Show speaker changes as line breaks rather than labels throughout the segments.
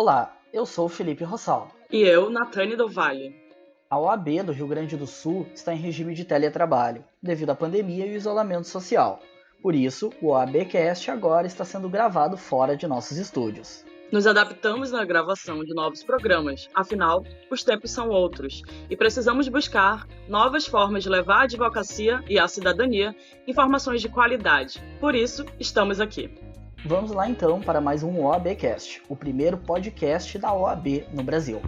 Olá, eu sou o Felipe Rossal.
E eu, Natane do Vale.
A OAB do Rio Grande do Sul está em regime de teletrabalho, devido à pandemia e o isolamento social. Por isso, o OABcast agora está sendo gravado fora de nossos estúdios.
Nos adaptamos na gravação de novos programas, afinal, os tempos são outros e precisamos buscar novas formas de levar a advocacia e a cidadania informações de qualidade. Por isso, estamos aqui.
Vamos lá então para mais um OABcast, o primeiro podcast da OAB no Brasil.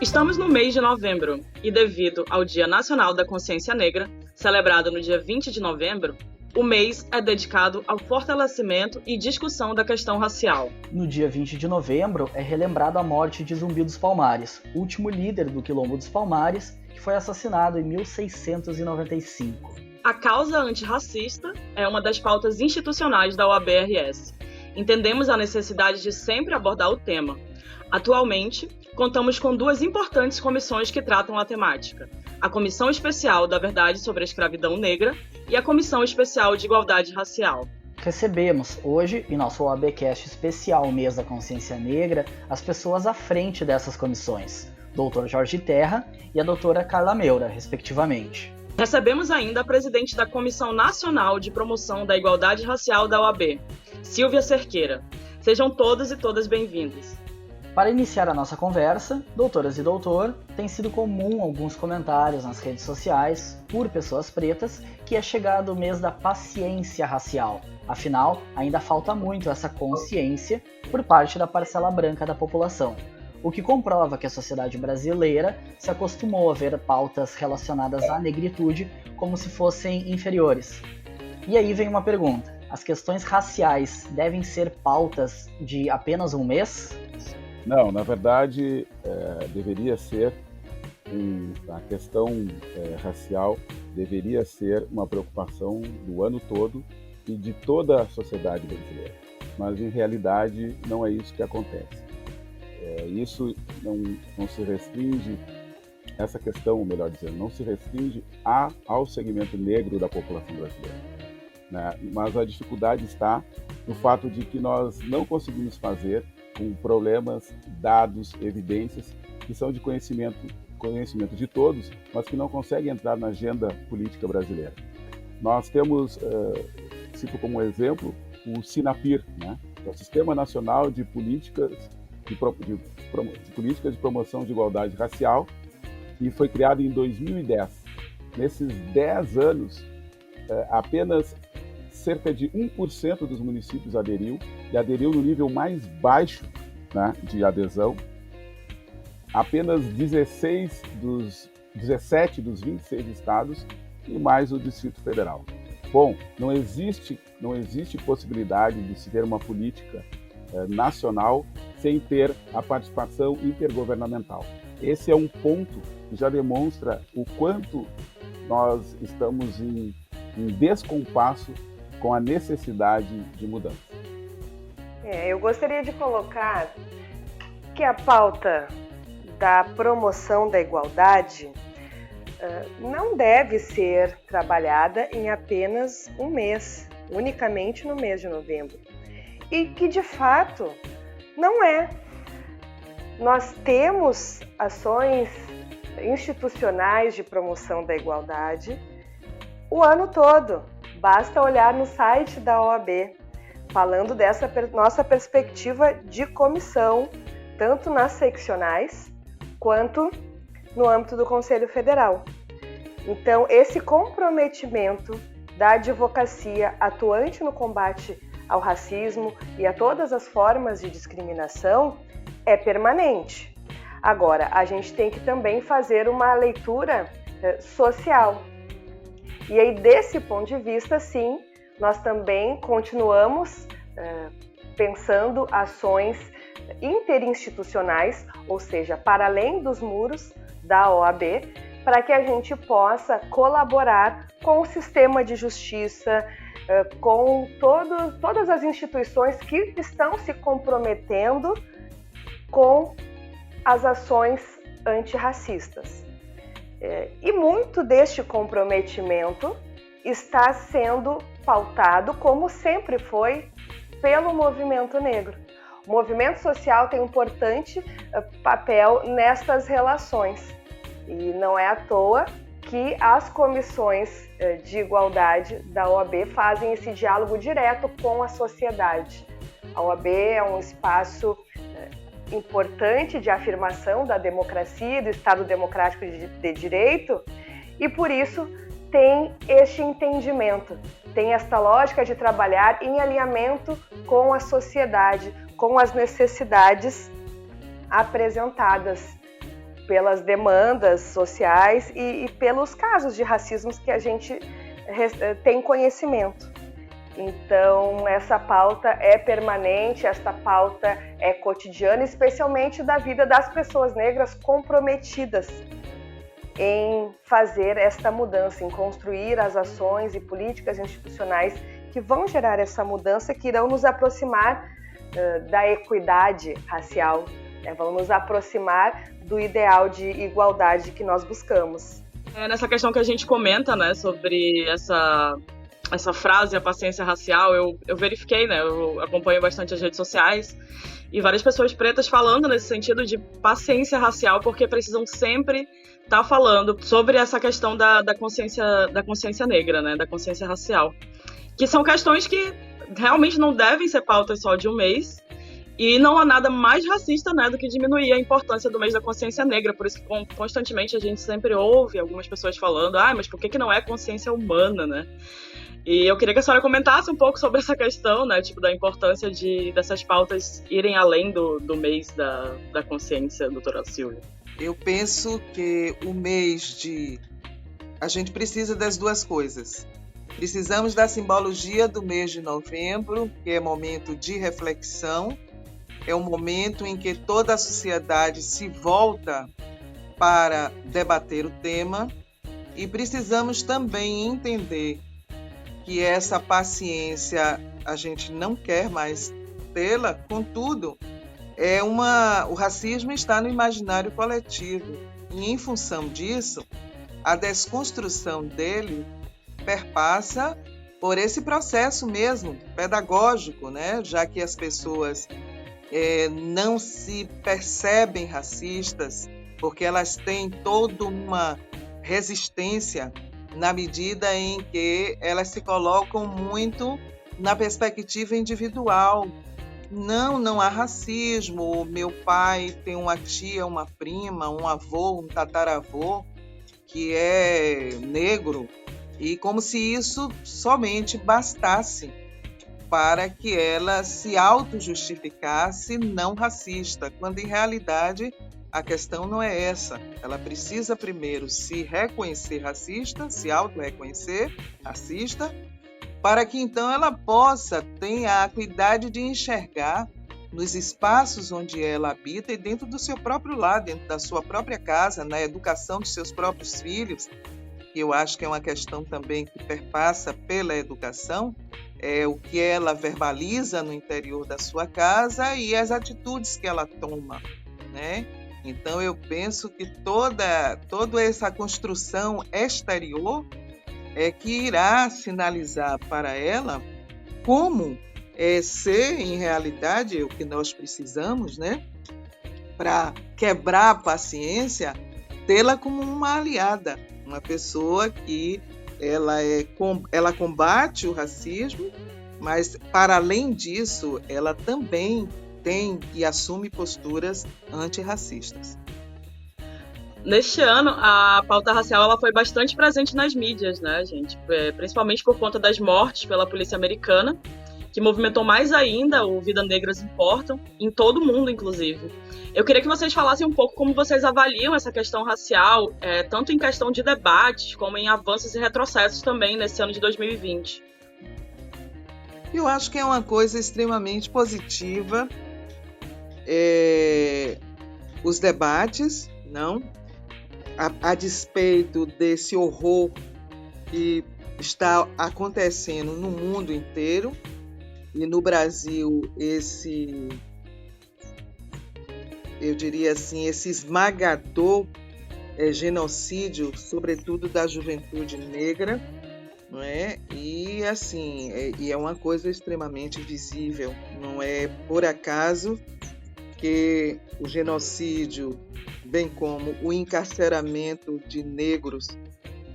Estamos no mês de novembro e, devido ao Dia Nacional da Consciência Negra, celebrado no dia 20 de novembro, o mês é dedicado ao fortalecimento e discussão da questão racial.
No dia 20 de novembro é relembrada a morte de Zumbi dos Palmares, último líder do Quilombo dos Palmares, que foi assassinado em 1695.
A causa antirracista é uma das pautas institucionais da OAB-RS. Entendemos a necessidade de sempre abordar o tema. Atualmente, contamos com duas importantes comissões que tratam a temática: a Comissão Especial da Verdade sobre a Escravidão Negra e a Comissão Especial de Igualdade Racial.
Recebemos hoje, em nosso OABcast especial Mês da Consciência Negra, as pessoas à frente dessas comissões, Dr. Jorge Terra e a doutora Carla Meura, respectivamente.
Recebemos ainda a presidente da Comissão Nacional de Promoção da Igualdade Racial da OAB, Silvia Cerqueira. Sejam todos e todas bem-vindos.
Para iniciar a nossa conversa, doutoras e doutor, tem sido comum alguns comentários nas redes sociais, por pessoas pretas, que é chegado o mês da paciência racial. Afinal, ainda falta muito essa consciência por parte da parcela branca da população, o que comprova que a sociedade brasileira se acostumou a ver pautas relacionadas à negritude como se fossem inferiores. E aí vem uma pergunta: as questões raciais devem ser pautas de apenas um mês?
Não, na verdade, deveria ser a questão racial deveria ser uma preocupação do ano todo e de toda a sociedade brasileira. Mas, em realidade, não é isso que acontece. Isso não se restringe, essa questão, melhor dizendo, não se restringe ao segmento negro da população brasileira, né? Mas a dificuldade está no fato de que nós não conseguimos fazer com problemas, dados, evidências que são de conhecimento de todos, mas que não conseguem entrar na agenda política brasileira. Nós temos, cito como exemplo, o SINAPIR, né? Que é o Sistema Nacional de Políticas de Promoção de Igualdade Racial, que foi criado em 2010. Nesses 10 anos, apenas cerca de 1% dos municípios aderiu, e aderiu no nível mais baixo, né, de adesão. Apenas 17 dos 26 estados e mais o Distrito Federal. Bom, não existe possibilidade de se ter uma política nacional sem ter a participação intergovernamental. Esse é um ponto que já demonstra o quanto nós estamos em descompasso com a necessidade de mudança.
Eu gostaria de colocar que a pauta da promoção da igualdade não deve ser trabalhada em apenas um mês, unicamente no mês de novembro. E que, de fato, não é. Nós temos ações institucionais de promoção da igualdade o ano todo. Basta olhar no site da OAB, falando dessa nossa perspectiva de comissão, tanto nas seccionais quanto no âmbito do Conselho Federal. Então, esse comprometimento da advocacia atuante no combate ao racismo e a todas as formas de discriminação é permanente. Agora, a gente tem que também fazer uma leitura social. E aí, desse ponto de vista, sim, nós também continuamos pensando ações interinstitucionais, ou seja, para além dos muros da OAB, para que a gente possa colaborar com o sistema de justiça, com todas as instituições que estão se comprometendo com as ações antirracistas. E muito deste comprometimento está sendo pautado, como sempre foi, pelo movimento negro. O movimento social tem um importante papel nestas relações. E não é à toa que as comissões de igualdade da OAB fazem esse diálogo direto com a sociedade. A OAB é um espaço importante de afirmação da democracia e do Estado democrático de direito, e por isso tem este entendimento, tem esta lógica de trabalhar em alinhamento com a sociedade, com as necessidades apresentadas pelas demandas sociais e pelos casos de racismo que a gente tem conhecimento. Então, essa pauta é permanente, essa pauta é cotidiana, especialmente da vida das pessoas negras comprometidas em fazer esta mudança, em construir as ações e políticas institucionais que vão gerar essa mudança, que irão nos aproximar da equidade racial, vão nos aproximar do ideal de igualdade que nós buscamos.
Nessa questão que a gente comenta, né, sobre essa frase, a paciência racial, eu verifiquei, né, eu acompanho bastante as redes sociais e várias pessoas pretas falando nesse sentido de paciência racial, porque precisam sempre estar falando sobre essa questão da consciência negra, né, da consciência racial, que são questões que realmente não devem ser pautas só de um mês. E não há nada mais racista, né, do que diminuir a importância do mês da consciência negra. Por isso que constantemente a gente sempre ouve algumas pessoas falando, mas por que não é consciência humana, né? E eu queria que a senhora comentasse um pouco sobre essa questão, né, tipo, da importância dessas pautas irem além do mês da consciência, doutora Silvia.
Eu penso que o mês a gente precisa das duas coisas. Precisamos da simbologia do mês de novembro, que é momento de reflexão. É um momento em que toda a sociedade se volta para debater o tema e precisamos também entender que essa paciência a gente não quer mais tê-la, contudo, o racismo está no imaginário coletivo e, em função disso, a desconstrução dele perpassa por esse processo mesmo pedagógico, né? Já que as pessoas não se percebem racistas, porque elas têm toda uma resistência na medida em que elas se colocam muito na perspectiva individual. Não há racismo, meu pai tem uma tia, uma prima, um avô, um tataravô que é negro, e como se isso somente bastasse para que ela se auto-justificasse não racista, quando em realidade a questão não é essa. Ela precisa primeiro se reconhecer racista, se auto-reconhecer racista, para que então ela possa ter a acuidade de enxergar nos espaços onde ela habita e dentro do seu próprio lar, dentro da sua própria casa, na educação dos seus próprios filhos, que eu acho que é uma questão também que perpassa pela educação, o que ela verbaliza no interior da sua casa e as atitudes que ela toma, né? Então eu penso que toda essa construção exterior é que irá sinalizar para ela como ser, em realidade, o que nós precisamos, né? Para quebrar a paciência, tê-la como uma aliada, uma pessoa que ela combate o racismo, mas, para além disso, ela também tem e assume posturas antirracistas.
Neste ano, a pauta racial ela foi bastante presente nas mídias, né, gente? Principalmente por conta das mortes pela polícia americana, que movimentou mais ainda o Vidas Negras Importam, em todo o mundo, inclusive. Eu queria que vocês falassem um pouco como vocês avaliam essa questão racial, tanto em questão de debates, como em avanços e retrocessos também nesse ano de 2020.
Eu acho que é uma coisa extremamente positiva os debates, não? A despeito desse horror que está acontecendo no mundo inteiro, e no Brasil eu diria assim, esse esmagador genocídio, sobretudo da juventude negra, não é? E assim, é uma coisa extremamente visível. Não é por acaso que o genocídio, bem como o encarceramento de negros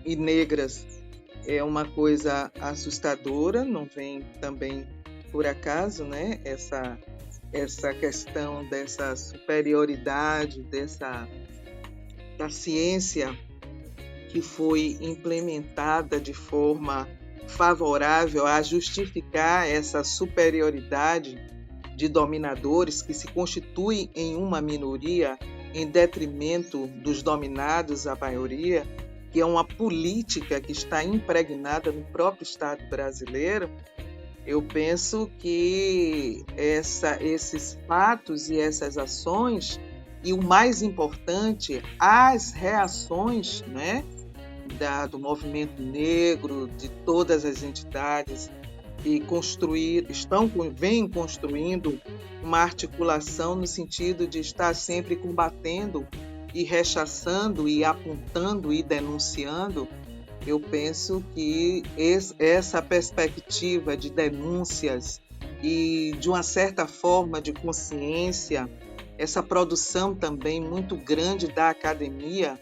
e negras, é uma coisa assustadora. Não vem também por acaso, né? Essa questão dessa superioridade da ciência que foi implementada de forma favorável a justificar essa superioridade de dominadores que se constituem em uma minoria em detrimento dos dominados, a maioria, que é uma política que está impregnada no próprio Estado brasileiro. Eu penso que esses fatos e essas ações, e o mais importante, as reações, né, do movimento negro, de todas as entidades que vêm construindo uma articulação no sentido de estar sempre combatendo e rechaçando e apontando e denunciando. Eu penso que essa perspectiva de denúncias e de uma certa forma de consciência, essa produção também muito grande da academia,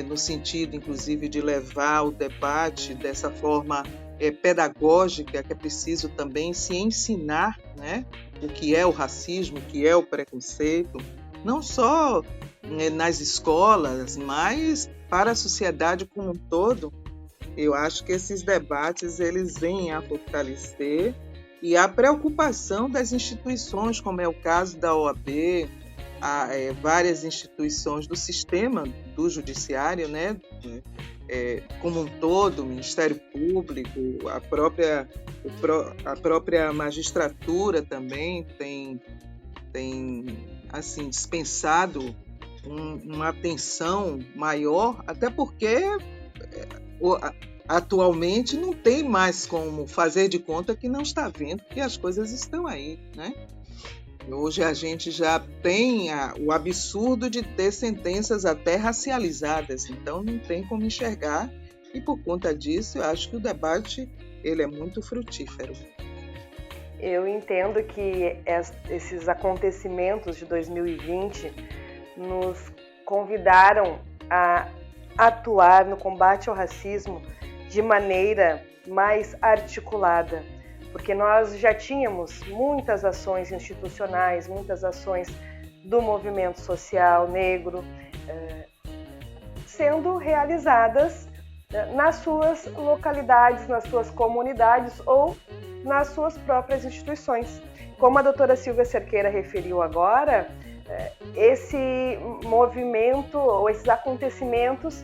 no sentido, inclusive, de levar o debate dessa forma pedagógica, que é preciso também se ensinar, né, o que é o racismo, o que é o preconceito, não só nas escolas, mas para a sociedade como um todo. Eu acho que esses debates eles vêm a fortalecer, e a preocupação das instituições, como é o caso da OAB, várias instituições do sistema do judiciário, né, como um todo, o Ministério Público, a própria magistratura também tem assim, dispensado uma atenção maior, até porque atualmente não tem mais como fazer de conta que não está vendo, que as coisas estão aí, né? Hoje a gente já tem o absurdo de ter sentenças até racializadas, então não tem como enxergar, e por conta disso eu acho que o debate ele é muito frutífero.
Eu entendo que esses acontecimentos de 2020 nos convidaram a atuar no combate ao racismo de maneira mais articulada, porque nós já tínhamos muitas ações institucionais, muitas ações do movimento social negro sendo realizadas nas suas localidades, nas suas comunidades ou nas suas próprias instituições. Como a doutora Silvia Cerqueira referiu agora, esse movimento ou esses acontecimentos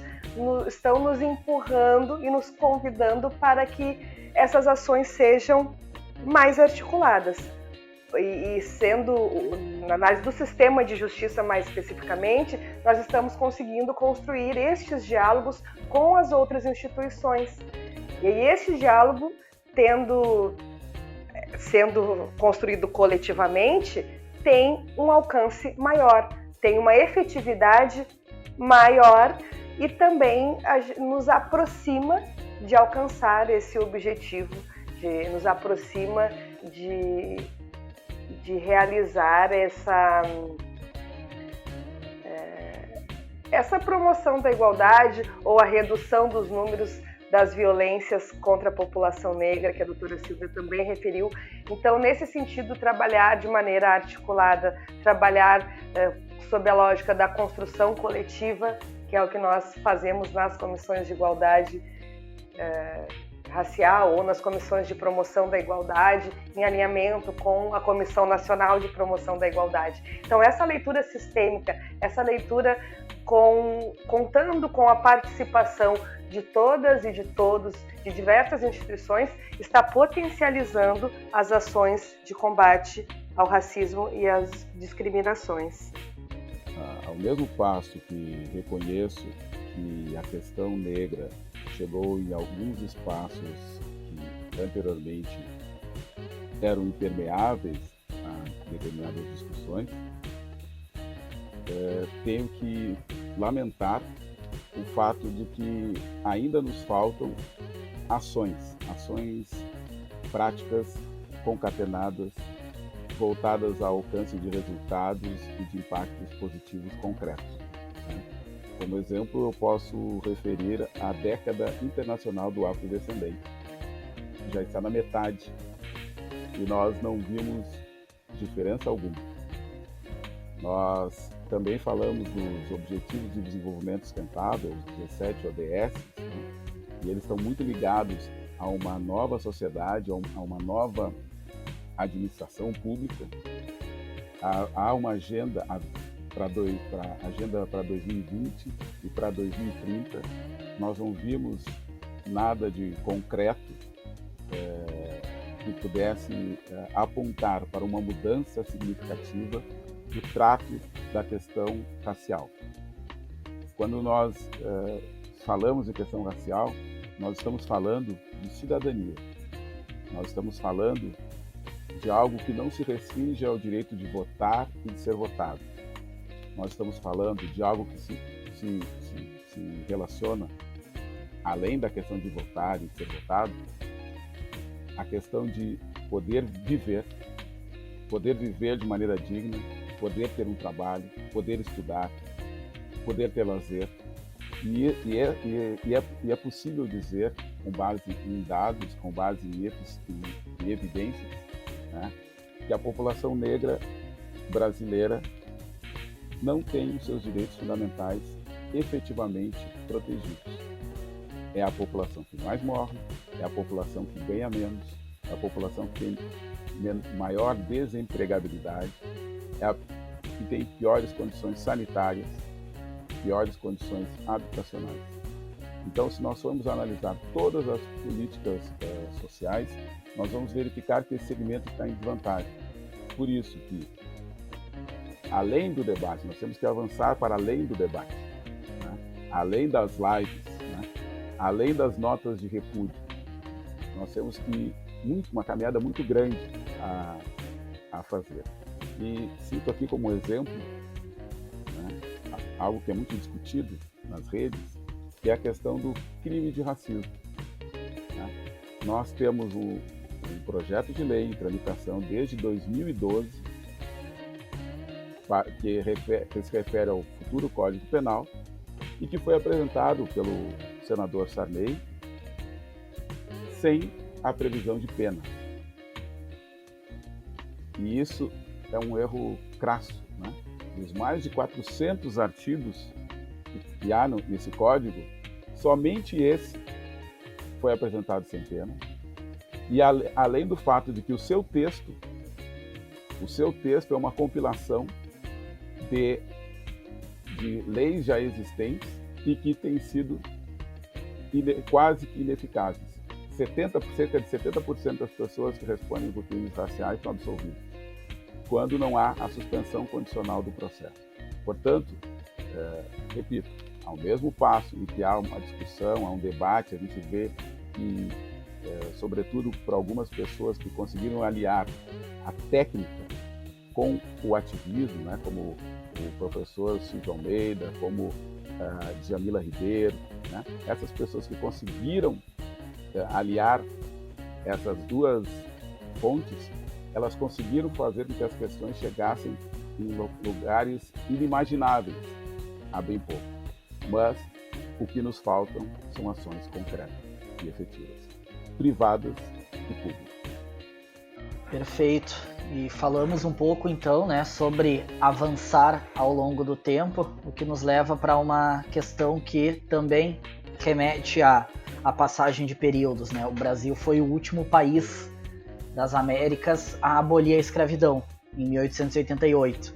estão nos empurrando e nos convidando para que essas ações sejam mais articuladas. E sendo, na análise do sistema de justiça mais especificamente, nós estamos conseguindo construir estes diálogos com as outras instituições. E esse diálogo, sendo construído coletivamente, tem um alcance maior, tem uma efetividade maior e também nos aproxima de alcançar esse objetivo, nos aproxima de realizar essa promoção da igualdade ou a redução dos números das violências contra a população negra, que a doutora Silvia também referiu. Então, nesse sentido, trabalhar de maneira articulada, trabalhar sob a lógica da construção coletiva, que é o que nós fazemos nas comissões de igualdade racial ou nas comissões de promoção da igualdade, em alinhamento com a Comissão Nacional de Promoção da Igualdade. Então, essa leitura sistêmica, essa leitura contando com a participação de todas e de todos, de diversas instituições, está potencializando as ações de combate ao racismo e às discriminações.
Ao mesmo passo que reconheço que a questão negra chegou em alguns espaços que anteriormente eram impermeáveis a determinadas discussões. Tenho que lamentar o fato de que ainda nos faltam ações práticas, concatenadas, voltadas ao alcance de resultados e de impactos positivos concretos. Como exemplo, eu posso referir a década internacional do afrodescendente. Já está na metade e nós não vimos diferença alguma. Nós também falamos dos Objetivos de Desenvolvimento Sustentável, os 17 ODS, e eles estão muito ligados a uma nova sociedade, a uma nova administração pública. Há uma agenda para 2020 e para 2030. Nós não vimos nada de concreto que pudesse apontar para uma mudança significativa do trato da questão racial. Quando nós falamos em questão racial, nós estamos falando de cidadania. Nós estamos falando de algo que não se restringe ao direito de votar e de ser votado. Nós estamos falando de algo que se relaciona, além da questão de votar e de ser votado, a questão de poder viver de maneira digna, poder ter um trabalho, poder estudar, poder ter lazer. E é possível dizer, com base em dados, com base em evidências, né, que a população negra brasileira não tem os seus direitos fundamentais efetivamente protegidos. É a população que mais morre, é a população que ganha menos, é a população que tem maior desempregabilidade, é a que tem piores condições sanitárias, piores condições habitacionais. Então, se nós formos analisar todas as políticas sociais, nós vamos verificar que esse segmento está em desvantagem. Por isso que, além do debate, nós temos que avançar para além do debate, né? Além das lives, né? Além das notas de repúdio. Nós temos que uma caminhada muito grande a fazer. E cito aqui como exemplo, né, algo que é muito discutido nas redes, que é a questão do crime de racismo. Né? Nós temos um projeto de lei em tramitação desde 2012, que se refere ao futuro Código Penal, e que foi apresentado pelo senador Sarney sem a previsão de pena. E isso é um erro crasso, né? Dos mais de 400 artigos que há nesse código, somente esse foi apresentado sem pena. E além do fato de que o seu texto é uma compilação de leis já existentes e que têm sido quase que ineficazes. Cerca de 70% das pessoas que respondem por crimes raciais estão absolvidas, quando não há a suspensão condicional do processo. Portanto, repito, ao mesmo passo em que há uma discussão, há um debate, a gente vê que, sobretudo para algumas pessoas que conseguiram aliar a técnica com o ativismo, né, como o professor Silvio Almeida, como a Djamila Ribeiro, né, essas pessoas que conseguiram aliar essas duas fontes, elas conseguiram fazer com que as questões chegassem em lugares inimagináveis há bem pouco. Mas o que nos faltam são ações concretas e efetivas, privadas e públicas.
Perfeito. E falamos um pouco então, né, sobre avançar ao longo do tempo, o que nos leva para uma questão que também remete à passagem de períodos, né? O Brasil foi o último país das Américas a abolir a escravidão, em 1888.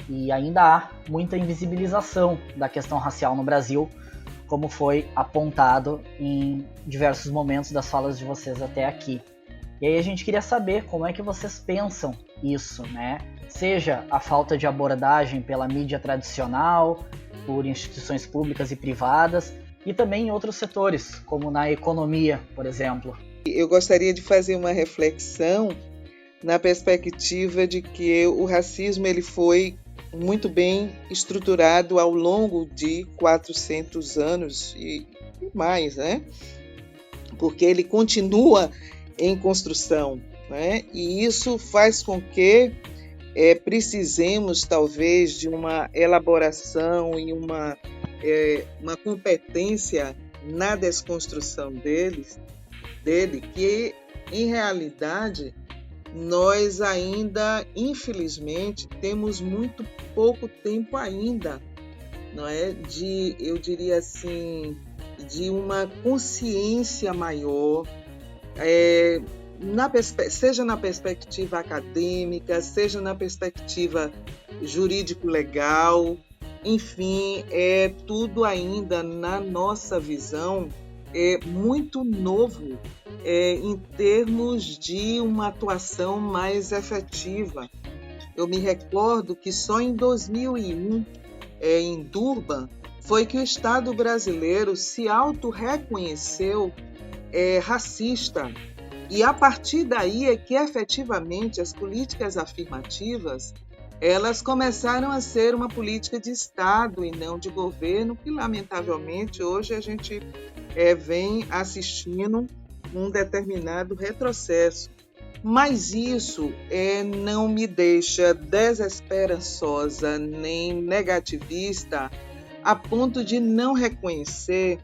E ainda há muita invisibilização da questão racial no Brasil, como foi apontado em diversos momentos das falas de vocês até aqui. E aí a gente queria saber como é que vocês pensam isso, né? Seja a falta de abordagem pela mídia tradicional, por instituições públicas e privadas, e também em outros setores, como na economia, por exemplo.
Eu gostaria de fazer uma reflexão na perspectiva de que o racismo ele foi muito bem estruturado ao longo de 400 anos e mais, né? Porque ele continua em construção, né? E isso faz com que precisemos, talvez, de uma elaboração e uma competência na desconstrução dele, que, em realidade, nós ainda, infelizmente, temos muito pouco tempo ainda, não é? Eu diria assim, de uma consciência maior, seja na perspectiva acadêmica, seja na perspectiva jurídico-legal, enfim, tudo ainda, na nossa visão, muito novo em termos de uma atuação mais efetiva. Eu me recordo que só em 2001, em Durban, foi que o Estado brasileiro se auto-reconheceu racista. E a partir daí é que efetivamente as políticas afirmativas elas começaram a ser uma política de Estado e não de governo, que lamentavelmente hoje a gente vem assistindo um determinado retrocesso. Mas isso não me deixa desesperançosa nem negativista a ponto de não reconhecer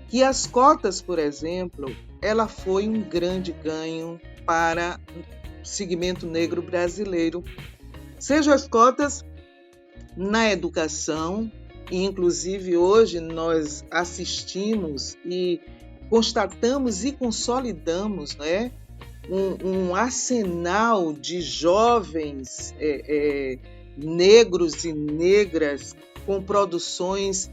que as cotas, por exemplo, ela foi um grande ganho para o segmento negro brasileiro. Seja as cotas na educação, e inclusive hoje nós assistimos e constatamos e consolidamos, né, um arsenal de jovens negros e negras com produções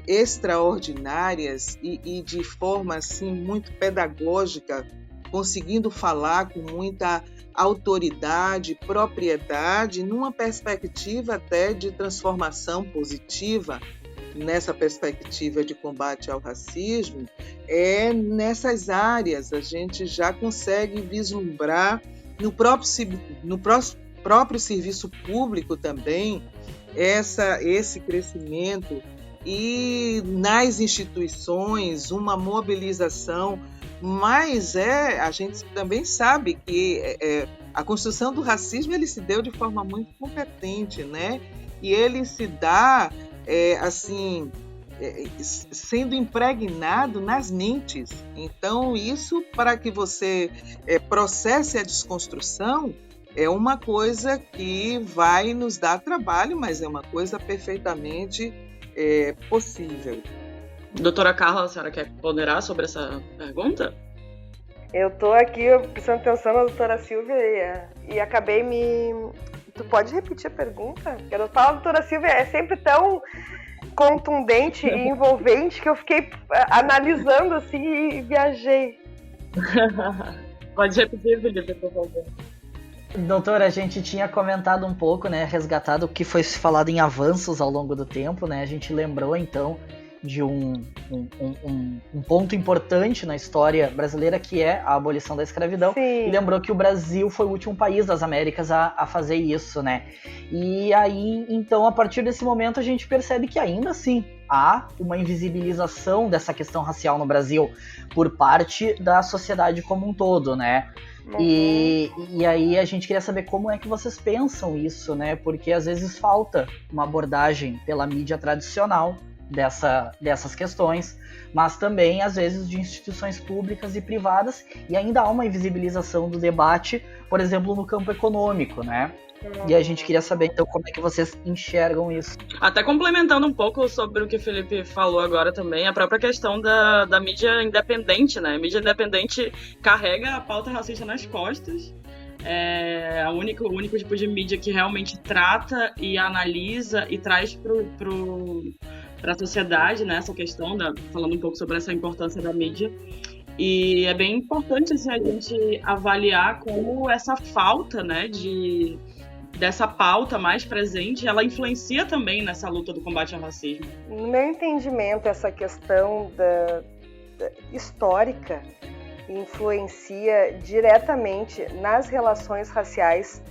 extraordinárias e de forma assim muito pedagógica, conseguindo falar com muita autoridade, propriedade, numa perspectiva até de transformação positiva, nessa perspectiva de combate ao racismo, nessas áreas a gente já consegue vislumbrar no próprio serviço público também esse crescimento, e nas instituições uma mobilização. Mas a gente também sabe que a construção do racismo ele se deu de forma muito competente, né? E ele se dá sendo impregnado nas mentes. Então, isso, para que você processe a desconstrução, é uma coisa que vai nos dar trabalho, mas é uma coisa perfeitamente possível.
Doutora Carla, a senhora quer ponderar sobre essa pergunta?
Eu estou aqui prestando atenção na doutora Silvia e acabei Tu pode repetir a pergunta? Porque a fala da doutora Silvia é sempre tão contundente e envolvente que eu fiquei analisando assim e viajei.
Pode repetir, Felipe, por favor.
Doutora, a gente tinha comentado um pouco, né, resgatado o que foi falado em avanços ao longo do tempo, né? A gente lembrou então de um ponto importante na história brasileira, que é a abolição da escravidão.
Sim.
E lembrou que o Brasil foi o último país das Américas a fazer isso, né? E aí, então, a partir desse momento, a gente percebe que ainda assim há uma invisibilização dessa questão racial no Brasil por parte da sociedade como um todo, né?
Uhum.
E aí a gente queria saber como é que vocês pensam isso, né? Porque às vezes falta uma abordagem pela mídia tradicional dessas questões, mas também às vezes de instituições públicas e privadas, e ainda há uma invisibilização do debate, por exemplo, no campo econômico, né? E a gente queria saber então como é que vocês enxergam isso.
Até complementando um pouco sobre o que o Felipe falou agora também, a própria questão da mídia independente, né? A mídia independente carrega a pauta racista nas costas. É o único tipo de mídia que realmente trata e analisa e traz para a sociedade, né, essa questão, falando um pouco sobre essa importância da mídia. E é bem importante assim, a gente avaliar como essa falta, né, de dessa pauta mais presente, ela influencia também nessa luta do combate ao racismo?
No meu entendimento, essa questão histórica influencia diretamente nas relações raciais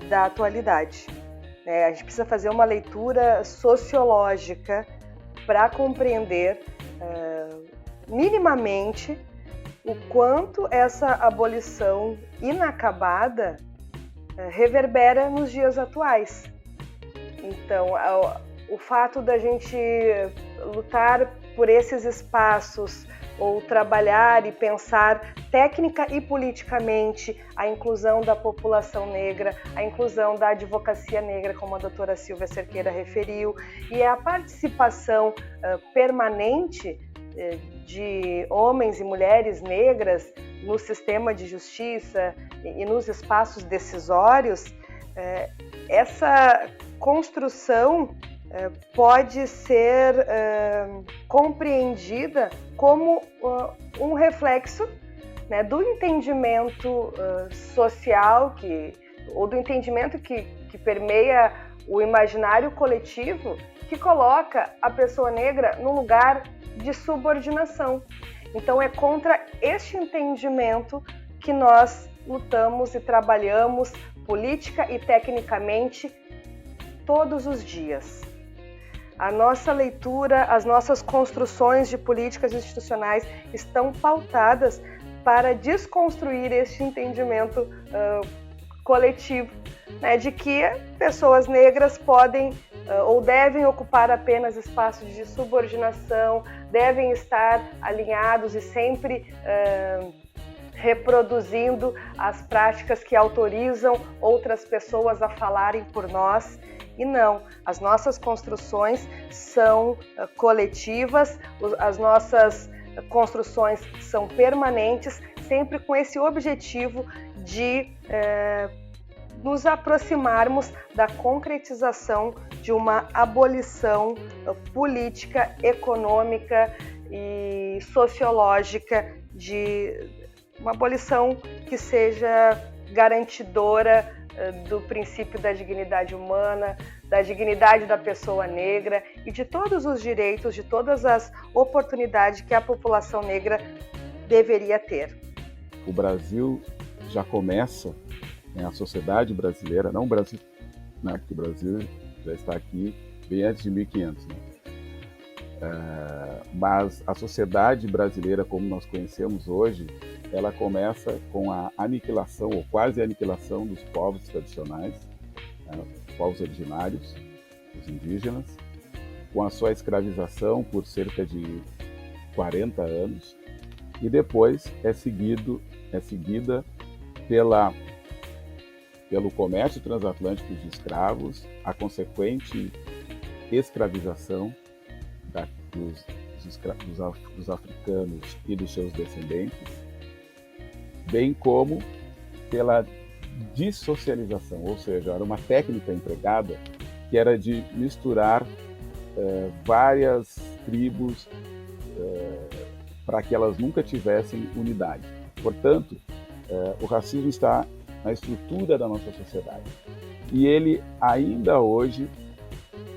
da atualidade. A gente precisa fazer uma leitura sociológica para compreender minimamente o quanto essa abolição inacabada reverbera nos dias atuais. Então, o fato da gente lutar por esses espaços ou trabalhar e pensar técnica e politicamente a inclusão da população negra, a inclusão da advocacia negra, como a doutora Silvia Cerqueira referiu, e a participação permanente de homens e mulheres negras no sistema de justiça e nos espaços decisórios, essa construção pode ser compreendida como um reflexo, né, do entendimento social ou do entendimento que permeia o imaginário coletivo, que coloca a pessoa negra num lugar de subordinação. Então é contra este entendimento que nós lutamos e trabalhamos política e tecnicamente todos os dias. A nossa leitura, as nossas construções de políticas institucionais estão pautadas para desconstruir este entendimento coletivo, né, de que pessoas negras podem ou devem ocupar apenas espaços de subordinação, devem estar alinhados e sempre reproduzindo as práticas que autorizam outras pessoas a falarem por nós. E não, as nossas construções são coletivas, as nossas construções são permanentes, sempre com esse objetivo de nos aproximarmos da concretização de uma abolição política, econômica e sociológica, de uma abolição que seja garantidora do princípio da dignidade humana, da dignidade da pessoa negra e de todos os direitos, de todas as oportunidades que a população negra deveria ter.
O Brasil já começa, a sociedade brasileira, não o Brasil, né, porque o Brasil já está aqui bem antes de 1500, né? Mas a sociedade brasileira, como nós conhecemos hoje, ela começa com a aniquilação, ou quase aniquilação, dos povos tradicionais, os povos originários, os indígenas, com a sua escravização por cerca de 40 anos, e depois é seguida pelo comércio transatlântico de escravos, a consequente escravização dos africanos e dos seus descendentes, bem como pela dissocialização, ou seja, era uma técnica empregada que era de misturar várias tribos para que elas nunca tivessem unidade. Portanto, o racismo está na estrutura da nossa sociedade. E ele, ainda hoje,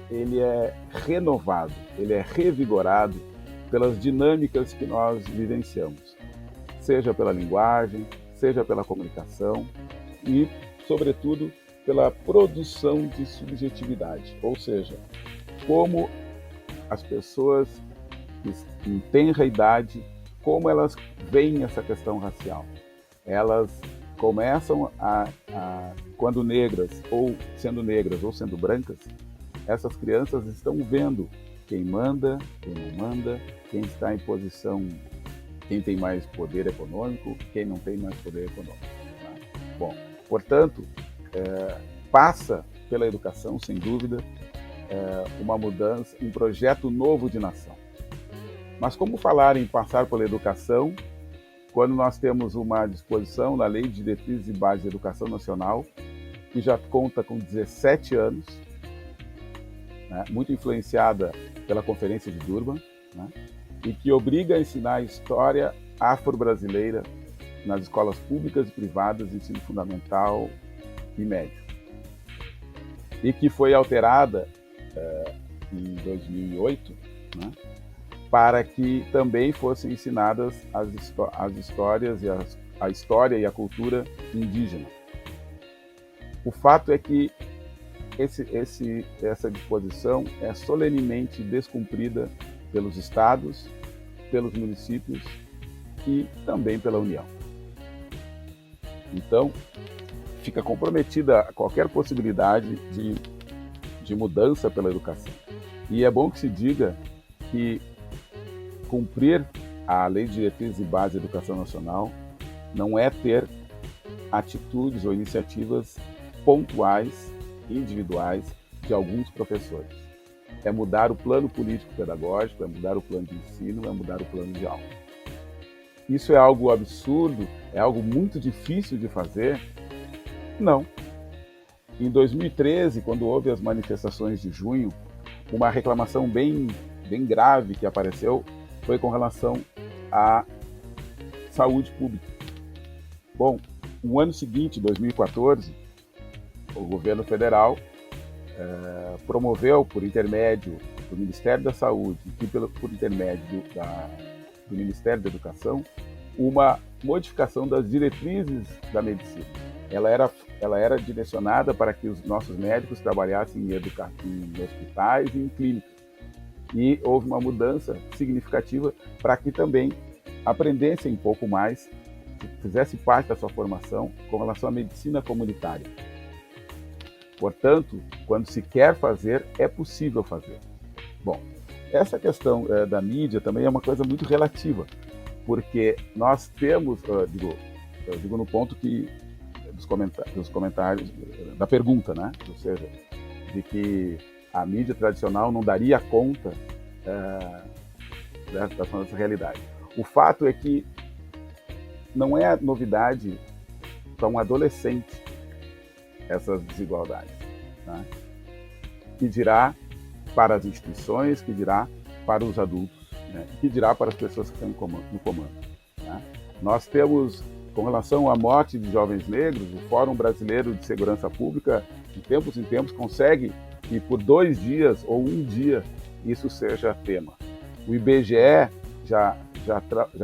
ele é renovado, ele é revigorado pelas dinâmicas que nós vivenciamos, seja pela linguagem, seja pela comunicação e, sobretudo, pela produção de subjetividade, ou seja, como as pessoas em tenra idade, como elas veem essa questão racial. Elas começam quando negras, ou sendo brancas, essas crianças estão vendo quem manda, quem não manda, quem está em posição, quem tem mais poder econômico, quem não tem mais poder econômico. Tá? Bom, portanto, passa pela educação, sem dúvida, uma mudança, um projeto novo de nação. Mas como falar em passar pela educação, quando nós temos uma disposição na Lei de Diretrizes e Bases da Educação Nacional, que já conta com 17 anos, né, muito influenciada pela Conferência de Durban, né, e que obriga a ensinar a história afro-brasileira nas escolas públicas e privadas de ensino fundamental e médio. e que foi alterada em 2008, né, para que também fossem ensinadas as histórias e a história e a cultura indígena. O fato é que essa disposição é solenemente descumprida pelos estados, pelos municípios e também pela União. Então, fica comprometida qualquer possibilidade de mudança pela educação. E é bom que se diga que cumprir a Lei de Diretrizes e Bases da Educação Nacional não é ter atitudes ou iniciativas pontuais, individuais, de alguns professores. É mudar o plano político-pedagógico, é mudar o plano de ensino, é mudar o plano de aula. Isso é algo absurdo? É algo muito difícil de fazer? Não. Em 2013, quando houve as manifestações de junho, uma reclamação bem grave que apareceu foi com relação à saúde pública. Bom, no ano seguinte, 2014, o governo federal promoveu, por intermédio do Ministério da Saúde e por intermédio do Ministério da Educação, uma modificação das diretrizes da medicina. Ela era direcionada para que os nossos médicos trabalhassem em hospitais e em clínicas. E houve uma mudança significativa para que também aprendessem um pouco mais, fizesse parte da sua formação com relação à medicina comunitária. Portanto, quando se quer fazer, é possível fazer. Bom, essa questão da mídia também é uma coisa muito relativa, porque nós temos, digo no ponto dos comentários, da pergunta, né? Ou seja, de que a mídia tradicional não daria conta dessa realidade. O fato é que não é novidade para um adolescente essas desigualdades, né? Que dirá para as instituições, que dirá para os adultos, né? Que dirá para as pessoas que estão no comando, né? Nós temos, com relação à morte de jovens negros, o Fórum Brasileiro de Segurança Pública, de tempos em tempos, consegue que por 2 dias ou 1 dia isso seja tema. O IBGE já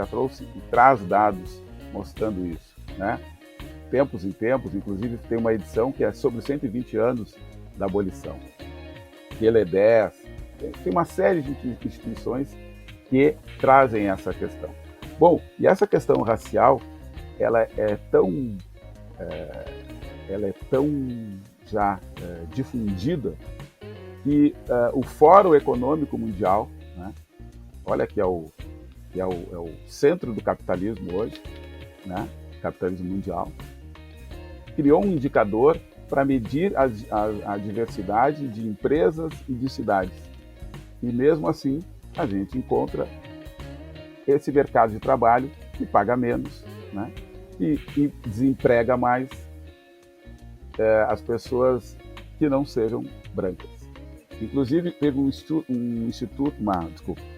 trouxe e traz dados mostrando isso, né? Tempos em tempos, inclusive tem uma edição que é sobre os 120 anos da abolição. Ele é 10, tem uma série de instituições que trazem essa questão. Bom, e essa questão racial, ela é tão já difundida que o Fórum Econômico Mundial, né, olha que é o centro do capitalismo hoje, né, capitalismo mundial, criou um indicador para medir a diversidade de empresas e de cidades. E mesmo assim, a gente encontra esse mercado de trabalho que paga menos, né, e desemprega mais as pessoas que não sejam brancas. Inclusive, teve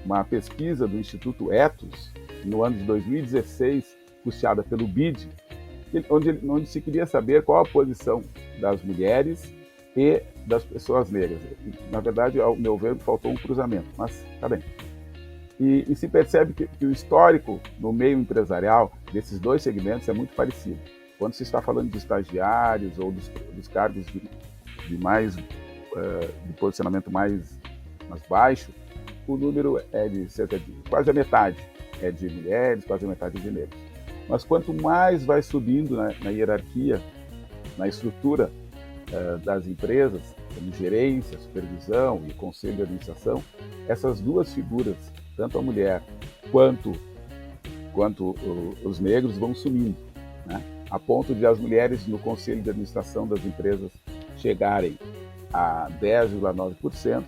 uma pesquisa do Instituto Ethos, no ano de 2016, custeada pelo BID, onde se queria saber qual a posição das mulheres e das pessoas negras. Na verdade, ao meu ver, faltou um cruzamento, mas está bem. E se percebe que o histórico no meio empresarial desses dois segmentos é muito parecido. Quando se está falando de estagiários ou dos cargos de posicionamento mais baixo, o número é de cerca de quase a metade é de mulheres, quase a metade de negros. Mas quanto mais vai subindo na hierarquia, na estrutura das empresas, como gerência, supervisão e conselho de administração, essas duas figuras, tanto a mulher quanto os negros, vão sumindo, né? A ponto de as mulheres no conselho de administração das empresas chegarem a 10,9%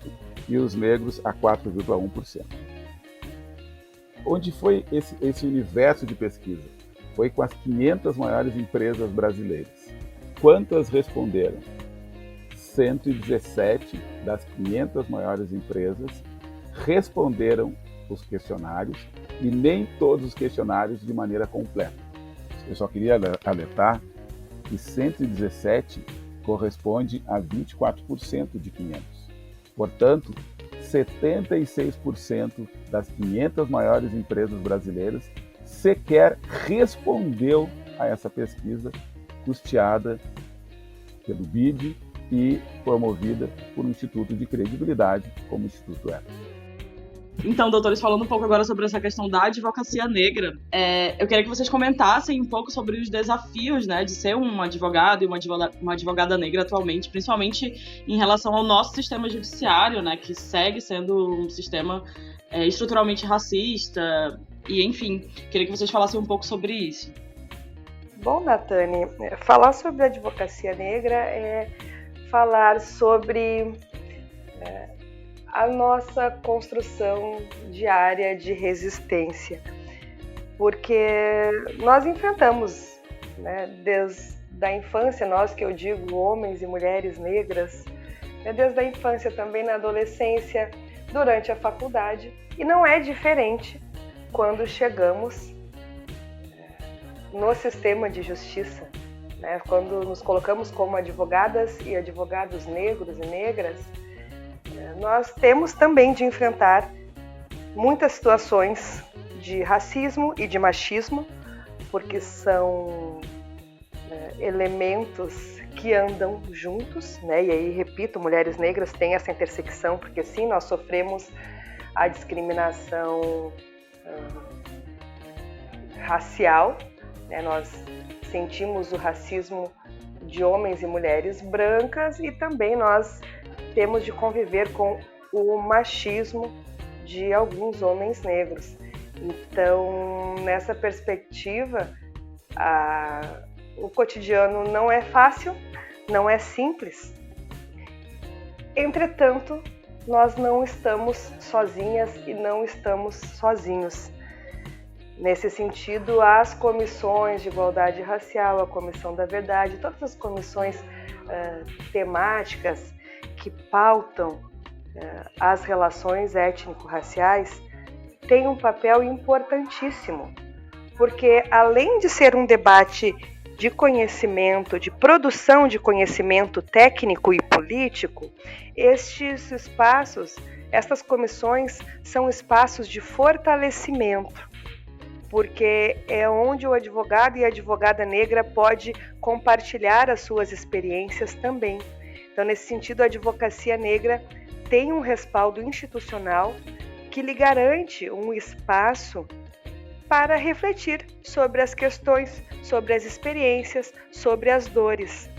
e os negros a 4,1%. Onde foi esse universo de pesquisa? Foi com as 500 maiores empresas brasileiras. Quantas responderam? 117 das 500 maiores empresas responderam os questionários e nem todos os questionários de maneira completa. Eu só queria alertar que 117 corresponde a 24% de 500. Portanto, 76% das 500 maiores empresas brasileiras sequer respondeu a essa pesquisa custeada pelo BID e promovida por um instituto de credibilidade como o Instituto Etos.
Então, doutores, falando um pouco agora sobre essa questão da advocacia negra, eu queria que vocês comentassem um pouco sobre os desafios, né, de ser um advogado e uma advogada negra atualmente, principalmente em relação ao nosso sistema judiciário, né, que segue sendo um sistema estruturalmente racista, e enfim, queria que vocês falassem um pouco sobre isso.
Bom, Nathani, falar sobre advocacia negra é falar sobre a nossa construção diária de resistência, porque nós enfrentamos, né, desde a infância, nós que eu digo homens e mulheres negras, desde a infância também na adolescência, durante a faculdade, e não é diferente quando chegamos no sistema de justiça, né, quando nos colocamos como advogadas e advogados negros e negras. Nós temos também de enfrentar muitas situações de racismo e de machismo, porque são elementos que andam juntos, né? E aí, repito, mulheres negras têm essa intersecção, porque sim, nós sofremos a discriminação racial, né? Nós sentimos o racismo de homens e mulheres brancas e também nós temos de conviver com o machismo de alguns homens negros. Então, nessa perspectiva, o cotidiano não é fácil, não é simples. Entretanto, nós não estamos sozinhas e não estamos sozinhos. Nesse sentido, as comissões de igualdade racial, a Comissão da Verdade, todas as comissões temáticas que pautam as relações étnico-raciais têm um papel importantíssimo, porque além de ser um debate de conhecimento, de produção de conhecimento técnico e político, estes espaços, estas comissões são espaços de fortalecimento, porque é onde o advogado e a advogada negra pode compartilhar as suas experiências também. Então, nesse sentido, a advocacia negra tem um respaldo institucional que lhe garante um espaço para refletir sobre as questões, sobre as experiências, sobre as dores.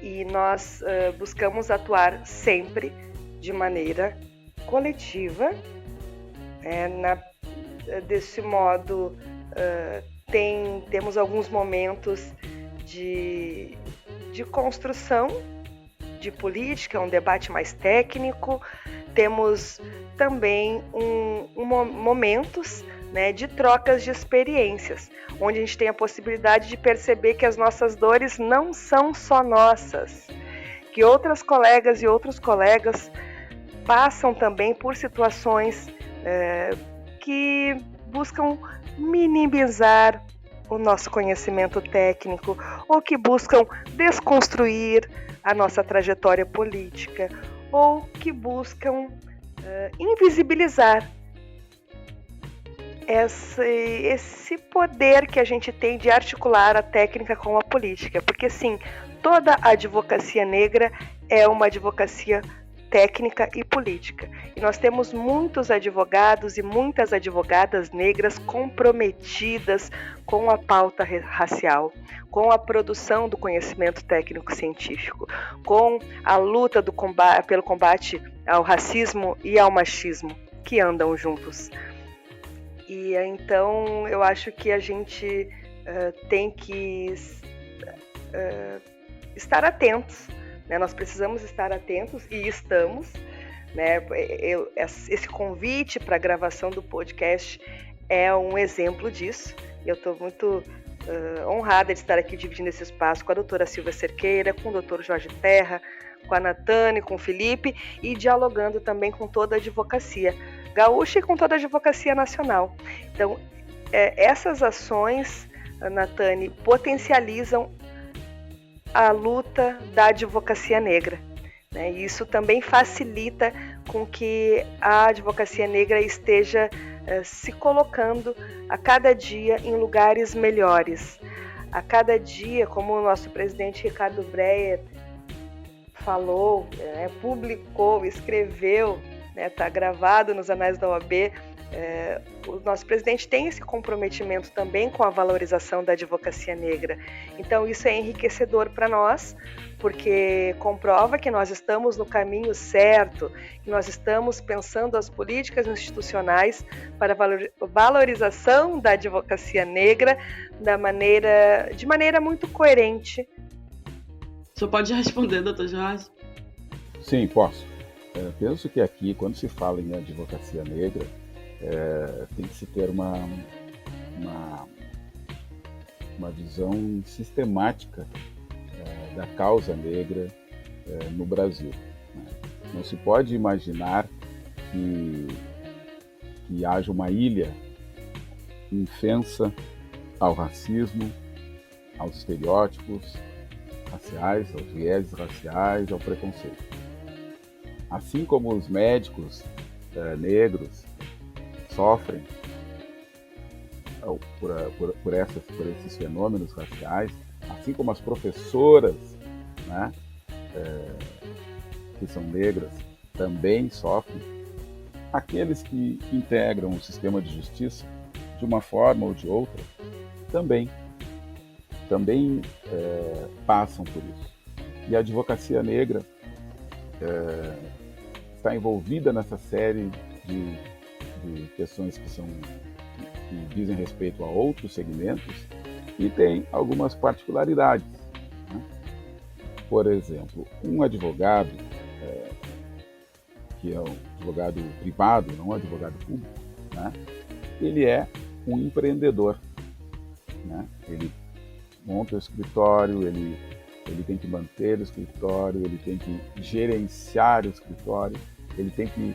E nós buscamos atuar sempre de maneira coletiva. Desse modo, temos alguns momentos de construção de política, um debate mais técnico. Temos também momentos, né, de trocas de experiências, onde a gente tem a possibilidade de perceber que as nossas dores não são só nossas, que outras colegas e outros colegas passam também por situações que buscam minimizar o nosso conhecimento técnico ou que buscam desconstruir a nossa trajetória política ou que buscam invisibilizar esse poder que a gente tem de articular a técnica com a política, porque sim, toda a advocacia negra é uma advocacia técnica e política. E nós temos muitos advogados e muitas advogadas negras comprometidas com a pauta racial, com a produção do conhecimento técnico-científico, com a luta pelo combate ao racismo e ao machismo, que andam juntos. E então eu acho que a gente tem que estar atentos. Nós precisamos estar atentos e estamos, né? Esse convite para a gravação do podcast é um exemplo disso. Eu estou muito honrada de estar aqui dividindo esse espaço com a doutora Silvia Cerqueira, com o doutor Jorge Terra, com a Nathani, com o Felipe e dialogando também com toda a advocacia gaúcha e com toda a advocacia nacional. Então, essas ações, Nathani, potencializam a luta da advocacia negra, né? E isso também facilita com que a advocacia negra esteja se colocando a cada dia em lugares melhores. A cada dia, como o nosso presidente Ricardo Breyer falou, publicou, escreveu, está gravado nos anais da OAB, o nosso presidente tem esse comprometimento também com a valorização da advocacia negra. Então isso é enriquecedor para nós, porque comprova que nós estamos no caminho certo, que nós estamos pensando as políticas institucionais para a valorização da advocacia negra de maneira muito coerente.
O senhor pode responder, doutor Jorge?
Sim, posso. Penso que aqui, quando se fala em advocacia negra, tem que se ter uma visão sistemática da causa negra no Brasil. Não se pode imaginar que haja uma ilha infensa ao racismo, aos estereótipos raciais, aos vieses raciais, ao preconceito. Assim como os médicos negros sofrem por esses fenômenos raciais, assim como as professoras, né, que são negras também sofrem, aqueles que integram o sistema de justiça de uma forma ou de outra também passam por isso. E a advocacia negra está envolvida nessa série de questões que dizem respeito a outros segmentos e tem algumas particularidades, né? Por exemplo, um advogado, que é um advogado privado, não um advogado público, né? Ele é um empreendedor, né? Ele monta o escritório, ele tem que manter o escritório, ele tem que gerenciar o escritório, ele tem que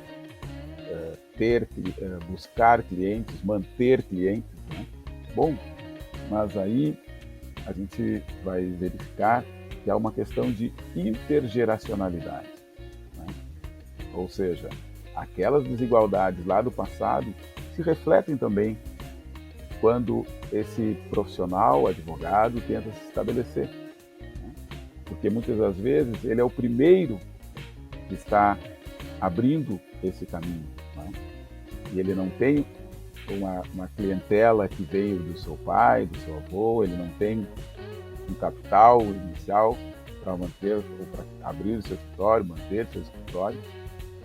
buscar clientes, manter clientes, né? Bom, mas aí a gente vai verificar que há uma questão de intergeracionalidade, né? Ou seja, aquelas desigualdades lá do passado se refletem também quando esse profissional, advogado, tenta se estabelecer, né? Porque muitas das vezes ele é o primeiro que está abrindo esse caminho, né? E ele não tem uma clientela que veio do seu pai, do seu avô, ele não tem um capital inicial para manter ou para abrir o seu escritório, manter o seu escritório.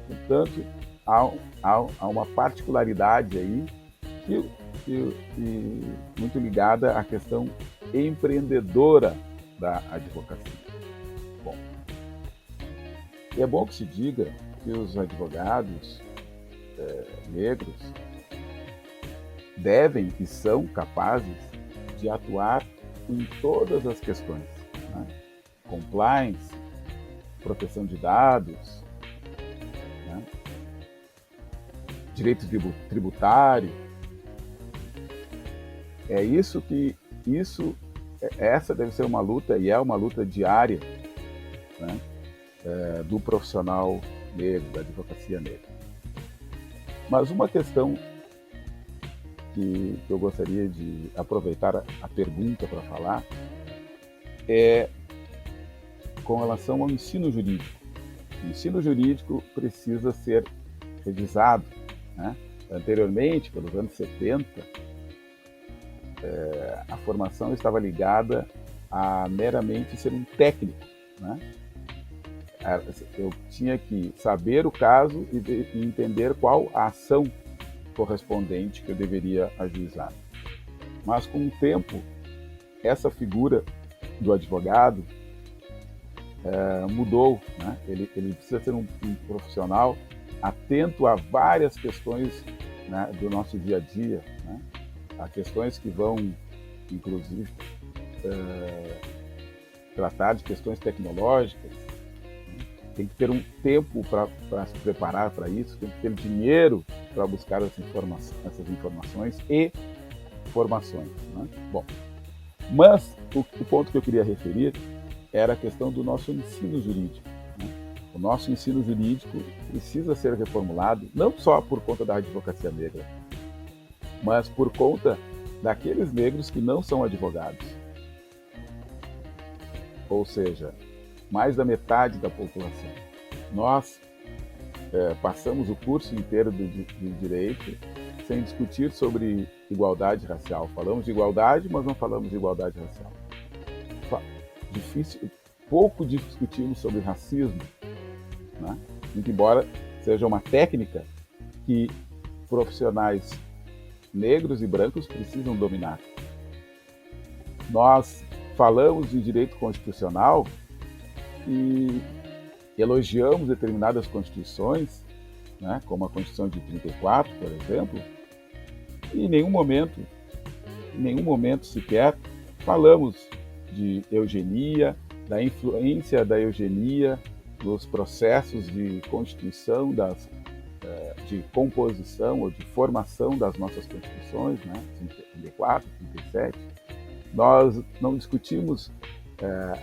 Portanto, há uma particularidade aí que muito ligada à questão empreendedora da advocacia. Bom, é bom que se diga que os advogados negros devem e são capazes de atuar em todas as questões, né? Compliance, proteção de dados, né? Direito tributário. Essa deve ser uma luta, e é uma luta diária, né? Do profissional negro, da advocacia negra. Mas uma questão que eu gostaria de aproveitar a pergunta para falar é com relação ao ensino jurídico. O ensino jurídico precisa ser revisado, né? Anteriormente, pelos anos 70, a formação estava ligada a meramente ser um técnico, né? Eu tinha que saber o caso e entender qual a ação correspondente que eu deveria ajuizar. Mas com o tempo, essa figura do advogado mudou, né? Ele precisa ser um profissional atento a várias questões, né, do nosso dia a dia, né? Há questões que vão, inclusive, tratar de questões tecnológicas. Tem que ter um tempo para se preparar para isso, tem que ter dinheiro para buscar essas informações e formações, né? Bom, mas o ponto que eu queria referir era a questão do nosso ensino jurídico. O nosso ensino jurídico precisa ser reformulado, não só por conta da advocacia negra, mas por conta daqueles negros que não são advogados. Ou seja, mais da metade da população. Nós passamos o curso inteiro de direito sem discutir sobre igualdade racial. Falamos de igualdade, mas não falamos de igualdade racial. Pouco discutimos sobre racismo, né? Muito embora seja uma técnica que profissionais negros e brancos precisam dominar. Nós falamos de direito constitucional e elogiamos determinadas constituições, né, como a Constituição de 34, por exemplo, e em nenhum momento sequer falamos de eugenia, da influência da eugenia nos processos de constituição, de composição ou de formação das nossas constituições, né, 34, 37. Nós não discutimos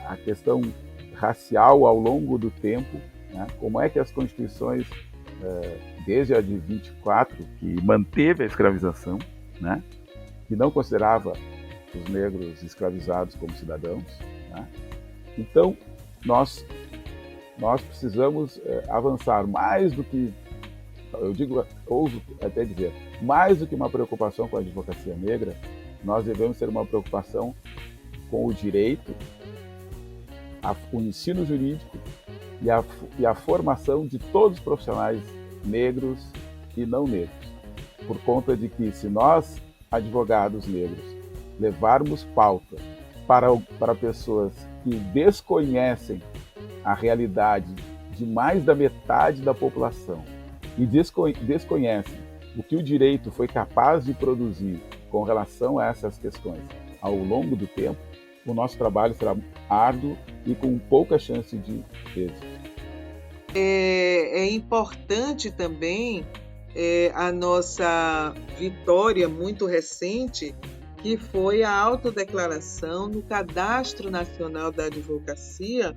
a questão racial ao longo do tempo, né, como é que as constituições, desde a de 24, que manteve a escravização, né, que não considerava os negros escravizados como cidadãos, né. Então, nós precisamos avançar mais do que, ouso até dizer, mais do que uma preocupação com a advocacia negra, nós devemos ter uma preocupação com o direito, o ensino jurídico e a formação de todos os profissionais negros e não negros. Por conta de que, se nós, advogados negros, levarmos pauta para pessoas que desconhecem a realidade de mais da metade da população e desconhecem o que o direito foi capaz de produzir com relação a essas questões ao longo do tempo, o nosso trabalho será árduo e com pouca chance de êxito.
É importante também a nossa vitória muito recente, que foi a autodeclaração no Cadastro Nacional da Advocacia,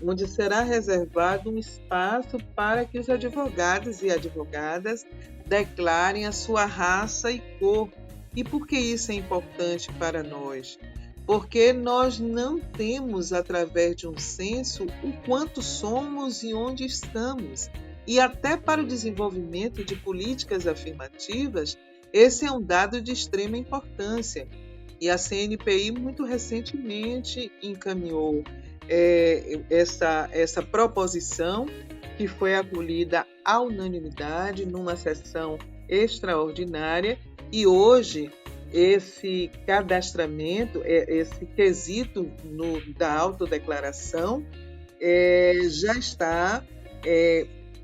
onde será reservado um espaço para que os advogados e advogadas declarem a sua raça e cor. E por que isso é importante para nós? Porque nós não temos, através de um censo, o quanto somos e onde estamos. E até para o desenvolvimento de políticas afirmativas, esse é um dado de extrema importância. E a CNPI, muito recentemente, encaminhou essa proposição, que foi acolhida à unanimidade numa sessão extraordinária, e hoje esse cadastramento, esse quesito da autodeclaração já está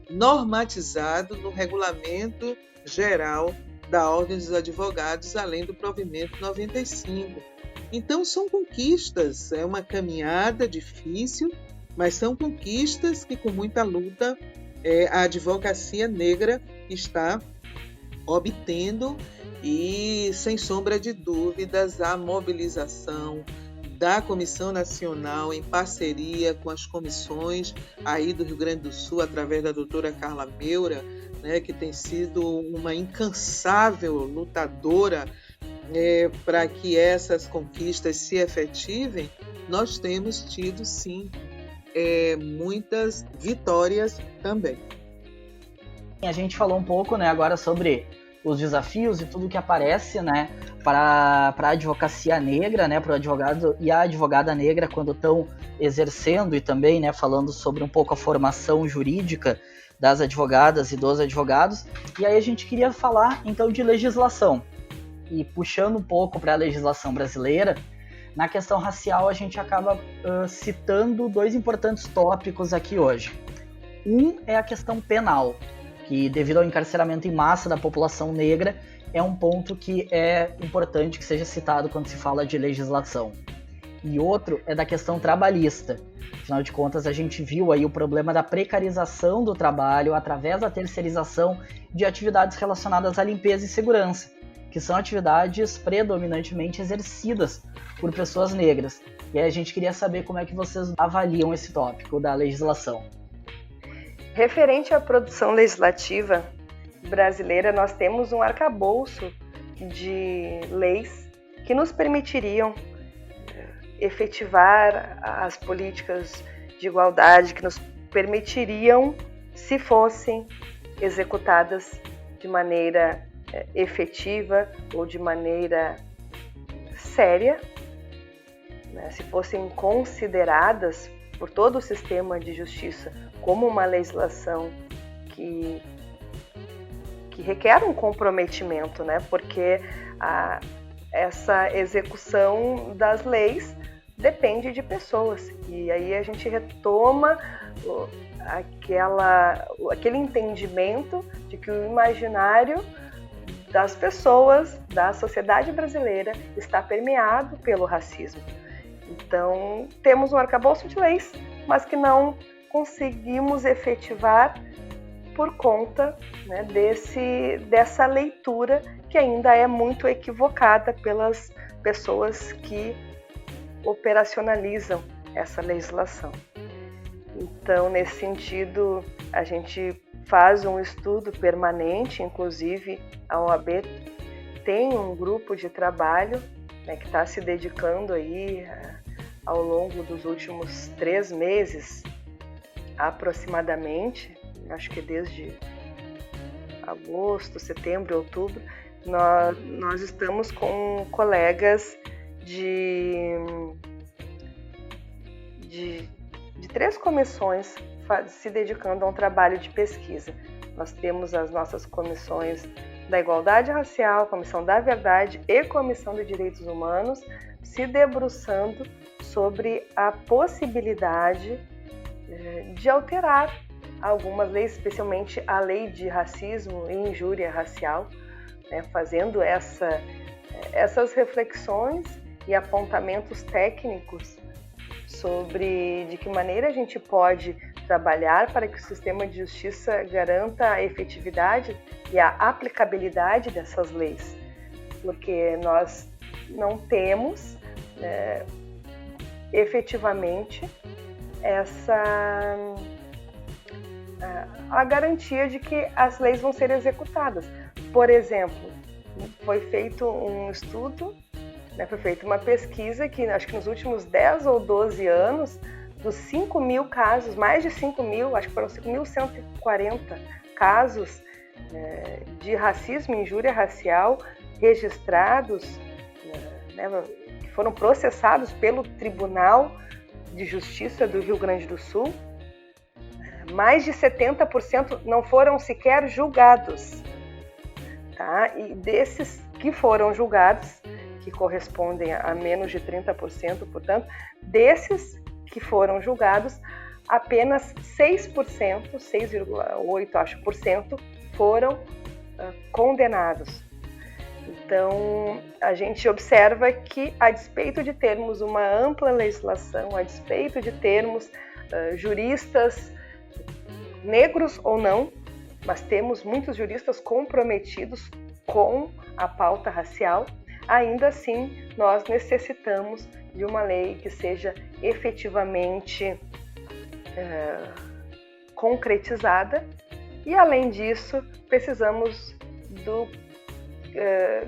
normatizado no Regulamento Geral da Ordem dos Advogados, além do provimento 95. Então, são conquistas, é uma caminhada difícil, mas são conquistas que, com muita luta, a advocacia negra está obtendo, e, sem sombra de dúvidas, a mobilização da Comissão Nacional em parceria com as comissões aí do Rio Grande do Sul, através da doutora Carla Meura, né, que tem sido uma incansável lutadora para que essas conquistas se efetivem. Nós temos tido, sim, muitas vitórias também.
A gente falou um pouco, né, agora sobre os desafios e tudo que aparece, né, para a advocacia negra, né, para o advogado e a advogada negra quando estão exercendo, e também, né, falando sobre um pouco a formação jurídica das advogadas e dos advogados. E aí a gente queria falar então de legislação, e puxando um pouco para a legislação brasileira, na questão racial a gente acaba citando dois importantes tópicos aqui hoje. Um é a questão penal, que devido ao encarceramento em massa da população negra, é um ponto que é importante que seja citado quando se fala de legislação. E outro é da questão trabalhista. Afinal de contas, a gente viu aí o problema da precarização do trabalho através da terceirização de atividades relacionadas à limpeza e segurança, que são atividades predominantemente exercidas por pessoas negras. E aí a gente queria saber como é que vocês avaliam esse tópico da legislação.
Referente à produção legislativa brasileira, nós temos um arcabouço de leis que nos permitiriam efetivar as políticas de igualdade, que nos permitiriam, se fossem executadas de maneira efetiva ou de maneira séria, né, se fossem consideradas por todo o sistema de justiça como uma legislação que requer um comprometimento, né, porque essa execução das leis depende de pessoas. E aí a gente retoma aquele entendimento de que o imaginário das pessoas, da sociedade brasileira, está permeado pelo racismo. Então, temos um arcabouço de leis, mas que não conseguimos efetivar por conta, né, dessa leitura que ainda é muito equivocada pelas pessoas que operacionalizam essa legislação. Então, nesse sentido, a gente faz um estudo permanente, inclusive a OAB tem um grupo de trabalho, né, que está se dedicando aí ao longo dos últimos 3 meses, aproximadamente, acho que desde agosto, setembro, outubro, nós estamos com colegas de 3 comissões se dedicando a um trabalho de pesquisa. Nós temos as nossas comissões da Igualdade Racial, Comissão da Verdade e Comissão de Direitos Humanos, se debruçando sobre a possibilidade de alterar algumas leis, especialmente a lei de racismo e injúria racial, né, fazendo essas reflexões e apontamentos técnicos sobre de que maneira a gente pode trabalhar para que o sistema de justiça garanta a efetividade e a aplicabilidade dessas leis, porque nós não temos efetivamente a garantia de que as leis vão ser executadas. Por exemplo, foi feito um estudo, né, foi feita uma pesquisa que acho que nos últimos 10 ou 12 anos, dos 5.000 casos, mais de 5.000, acho que foram 5.140 casos de racismo e injúria racial registrados, né, que foram processados pelo Tribunal de Justiça do Rio Grande do Sul, mais de 70% não foram sequer julgados. Tá? E desses que foram julgados, que correspondem a menos de 30%, portanto, desses que foram julgados, apenas 6%, 6,8% acho, foram condenados. Então, a gente observa que, a despeito de termos uma ampla legislação, a despeito de termos juristas negros ou não, mas temos muitos juristas comprometidos com a pauta racial, ainda assim nós necessitamos de uma lei que seja efetivamente concretizada e, além disso, precisamos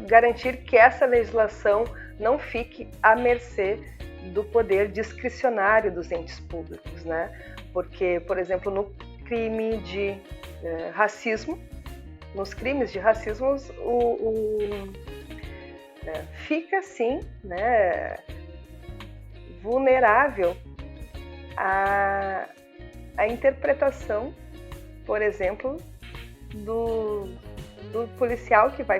garantir que essa legislação não fique à mercê do poder discricionário dos entes públicos, né? Porque, por exemplo, no crime de racismo, nos crimes de racismo, fica assim, né, vulnerável a interpretação, por exemplo, do policial que vai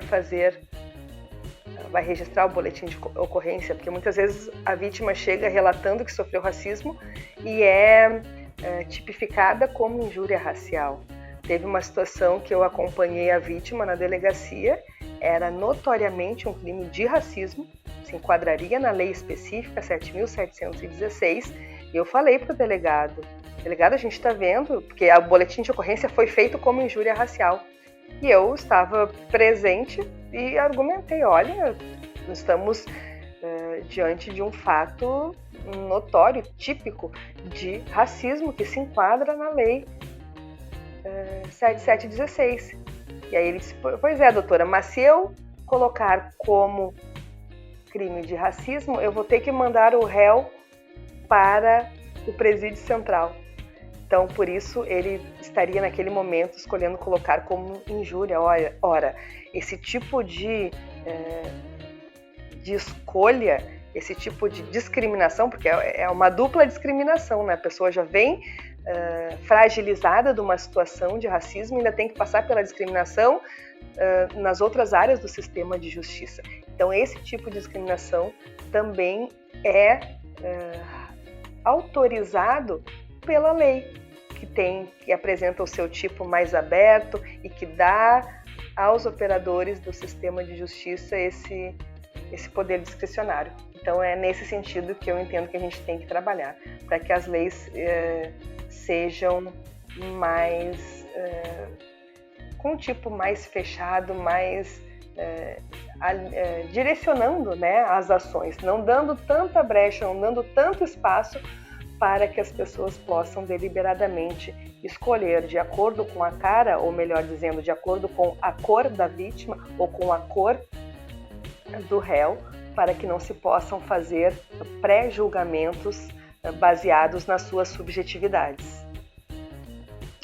registrar o boletim de ocorrência, porque muitas vezes a vítima chega relatando que sofreu racismo e é tipificada como injúria racial. Teve uma situação que eu acompanhei a vítima na delegacia, era notoriamente um crime de racismo, se enquadraria na lei específica 7.716, e eu falei para o delegado, a gente está vendo, porque o boletim de ocorrência foi feito como injúria racial, e eu estava presente e argumentei, olha, estamos diante de um fato notório, típico de racismo que se enquadra na lei 7716. E aí ele disse, pois é, doutora, mas se eu colocar como crime de racismo, eu vou ter que mandar o réu para o presídio central. Então, por isso, ele estaria naquele momento escolhendo colocar como injúria. Ora, esse tipo de escolha, esse tipo de discriminação, porque é uma dupla discriminação, né? A pessoa já vem fragilizada de uma situação de racismo e ainda tem que passar pela discriminação nas outras áreas do sistema de justiça. Então, esse tipo de discriminação também é autorizado pela lei, que apresenta o seu tipo mais aberto e que dá aos operadores do sistema de justiça esse poder discricionário. Então, é nesse sentido que eu entendo que a gente tem que trabalhar, para que as leis sejam mais com um tipo mais fechado, mais direcionando, né, as ações, não dando tanta brecha, não dando tanto espaço para que as pessoas possam deliberadamente escolher de acordo com a cara, ou melhor dizendo, de acordo com a cor da vítima ou com a cor do réu, para que não se possam fazer pré-julgamentos baseados nas suas subjetividades.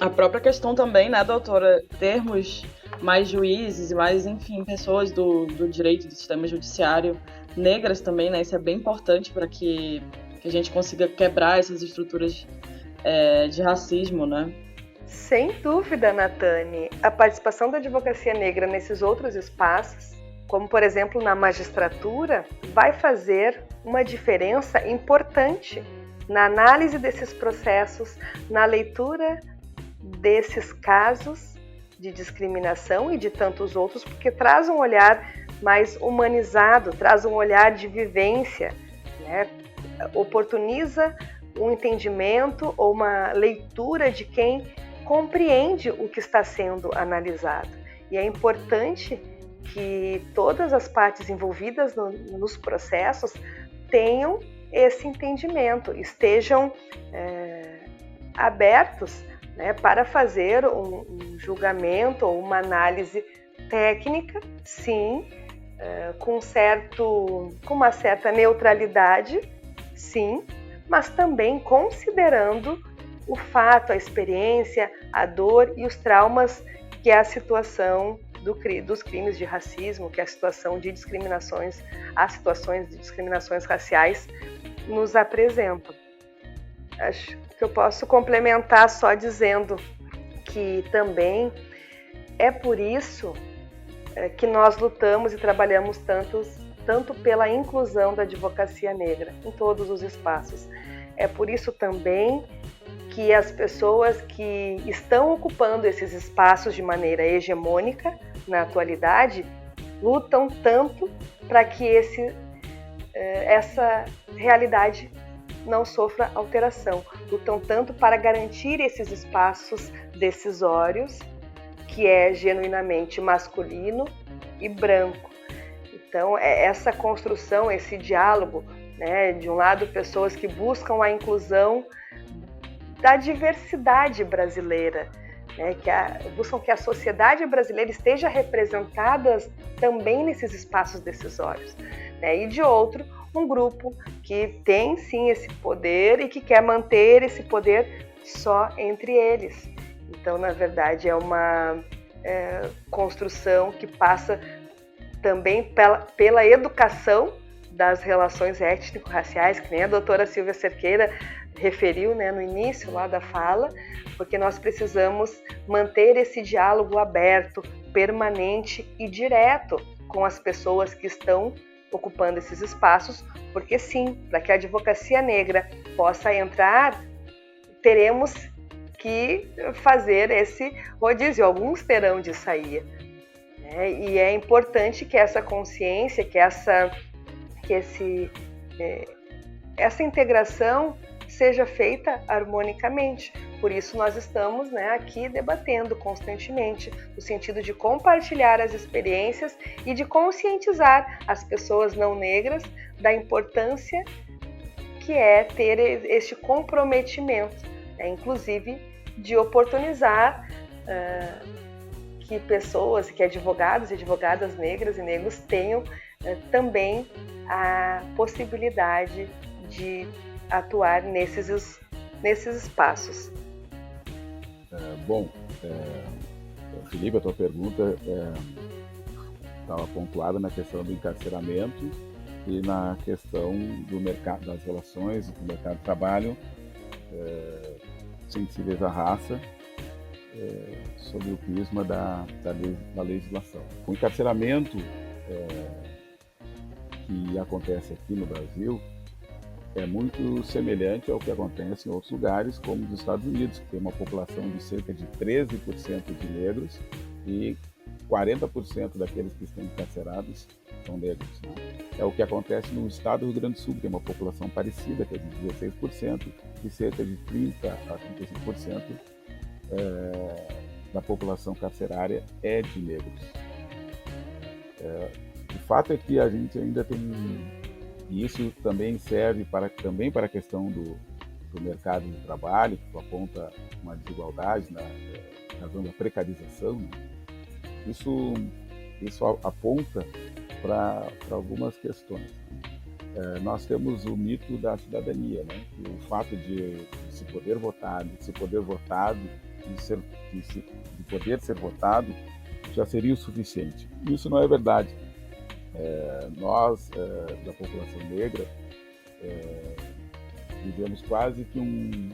A própria questão também, né, doutora, termos mais juízes e mais, enfim, pessoas do direito, do sistema judiciário negras também, né, isso é bem importante para que a gente consiga quebrar essas estruturas de racismo, né?
Sem dúvida, Natane. A participação da advocacia negra nesses outros espaços, como por exemplo na magistratura, vai fazer uma diferença importante na análise desses processos, na leitura desses casos de discriminação e de tantos outros, porque traz um olhar mais humanizado, traz um olhar de vivência, né? Oportuniza um entendimento ou uma leitura de quem compreende o que está sendo analisado. E é importante que todas as partes envolvidas nos processos tenham esse entendimento, estejam abertos, né, para fazer um julgamento ou uma análise técnica, sim, com uma certa neutralidade, sim, mas também considerando o fato, a experiência, a dor e os traumas que a situação dos crimes de racismo, que a situação de discriminações, as situações de discriminações raciais nos apresentam. Acho que eu posso complementar só dizendo que também é por isso que nós lutamos e trabalhamos tanto pela inclusão da advocacia negra em todos os espaços. É por isso também que as pessoas que estão ocupando esses espaços de maneira hegemônica na atualidade lutam tanto para que essa realidade não sofra alteração. Lutam tanto para garantir esses espaços decisórios, que é genuinamente masculino e branco. Então, essa construção, esse diálogo, né, de um lado, pessoas que buscam a inclusão da diversidade brasileira, né, buscam que a sociedade brasileira esteja representada também nesses espaços decisórios, né, e de outro, um grupo que tem sim esse poder e que quer manter esse poder só entre eles. Então, na verdade, é uma construção que passa também pela educação das relações étnico-raciais, que nem a doutora Silvia Cerqueira referiu, né, no início lá da fala, porque nós precisamos manter esse diálogo aberto, permanente e direto com as pessoas que estão ocupando esses espaços, porque sim, para que a advocacia negra possa entrar, teremos que fazer esse rodízio, alguns terão de sair. Né? E é importante que essa consciência, essa integração seja feita harmonicamente. Por isso nós estamos, aqui debatendo constantemente, no sentido de compartilhar as experiências e de conscientizar as pessoas não negras da importância que é ter este comprometimento, inclusive de oportunizar que pessoas, que advogados e advogadas negras e negros tenham também a possibilidade de atuar nesses espaços.
Felipe, a tua pergunta estava pontuada na questão do encarceramento e na questão do mercado, das relações do mercado de trabalho sensíveis à raça, sob o prisma da legislação. O encarceramento que acontece aqui no Brasil é muito semelhante ao que acontece em outros lugares, como nos Estados Unidos, que tem uma população de cerca de 13% de negros e 40% daqueles que estão encarcerados são negros. Né? É o que acontece no estado do Rio Grande do Sul, que tem uma população parecida, que é de 16%, e cerca de 30% a 35% da população carcerária é de negros. O fato é que a gente ainda tem, e isso também serve também para a questão do mercado de trabalho, que aponta uma desigualdade na razão da precarização, né? Isso aponta para algumas questões. Nós temos o mito da cidadania, né? E o fato de se poder votar, de poder ser votado, já seria o suficiente. Isso não é verdade. Nós, da população negra, vivemos quase que um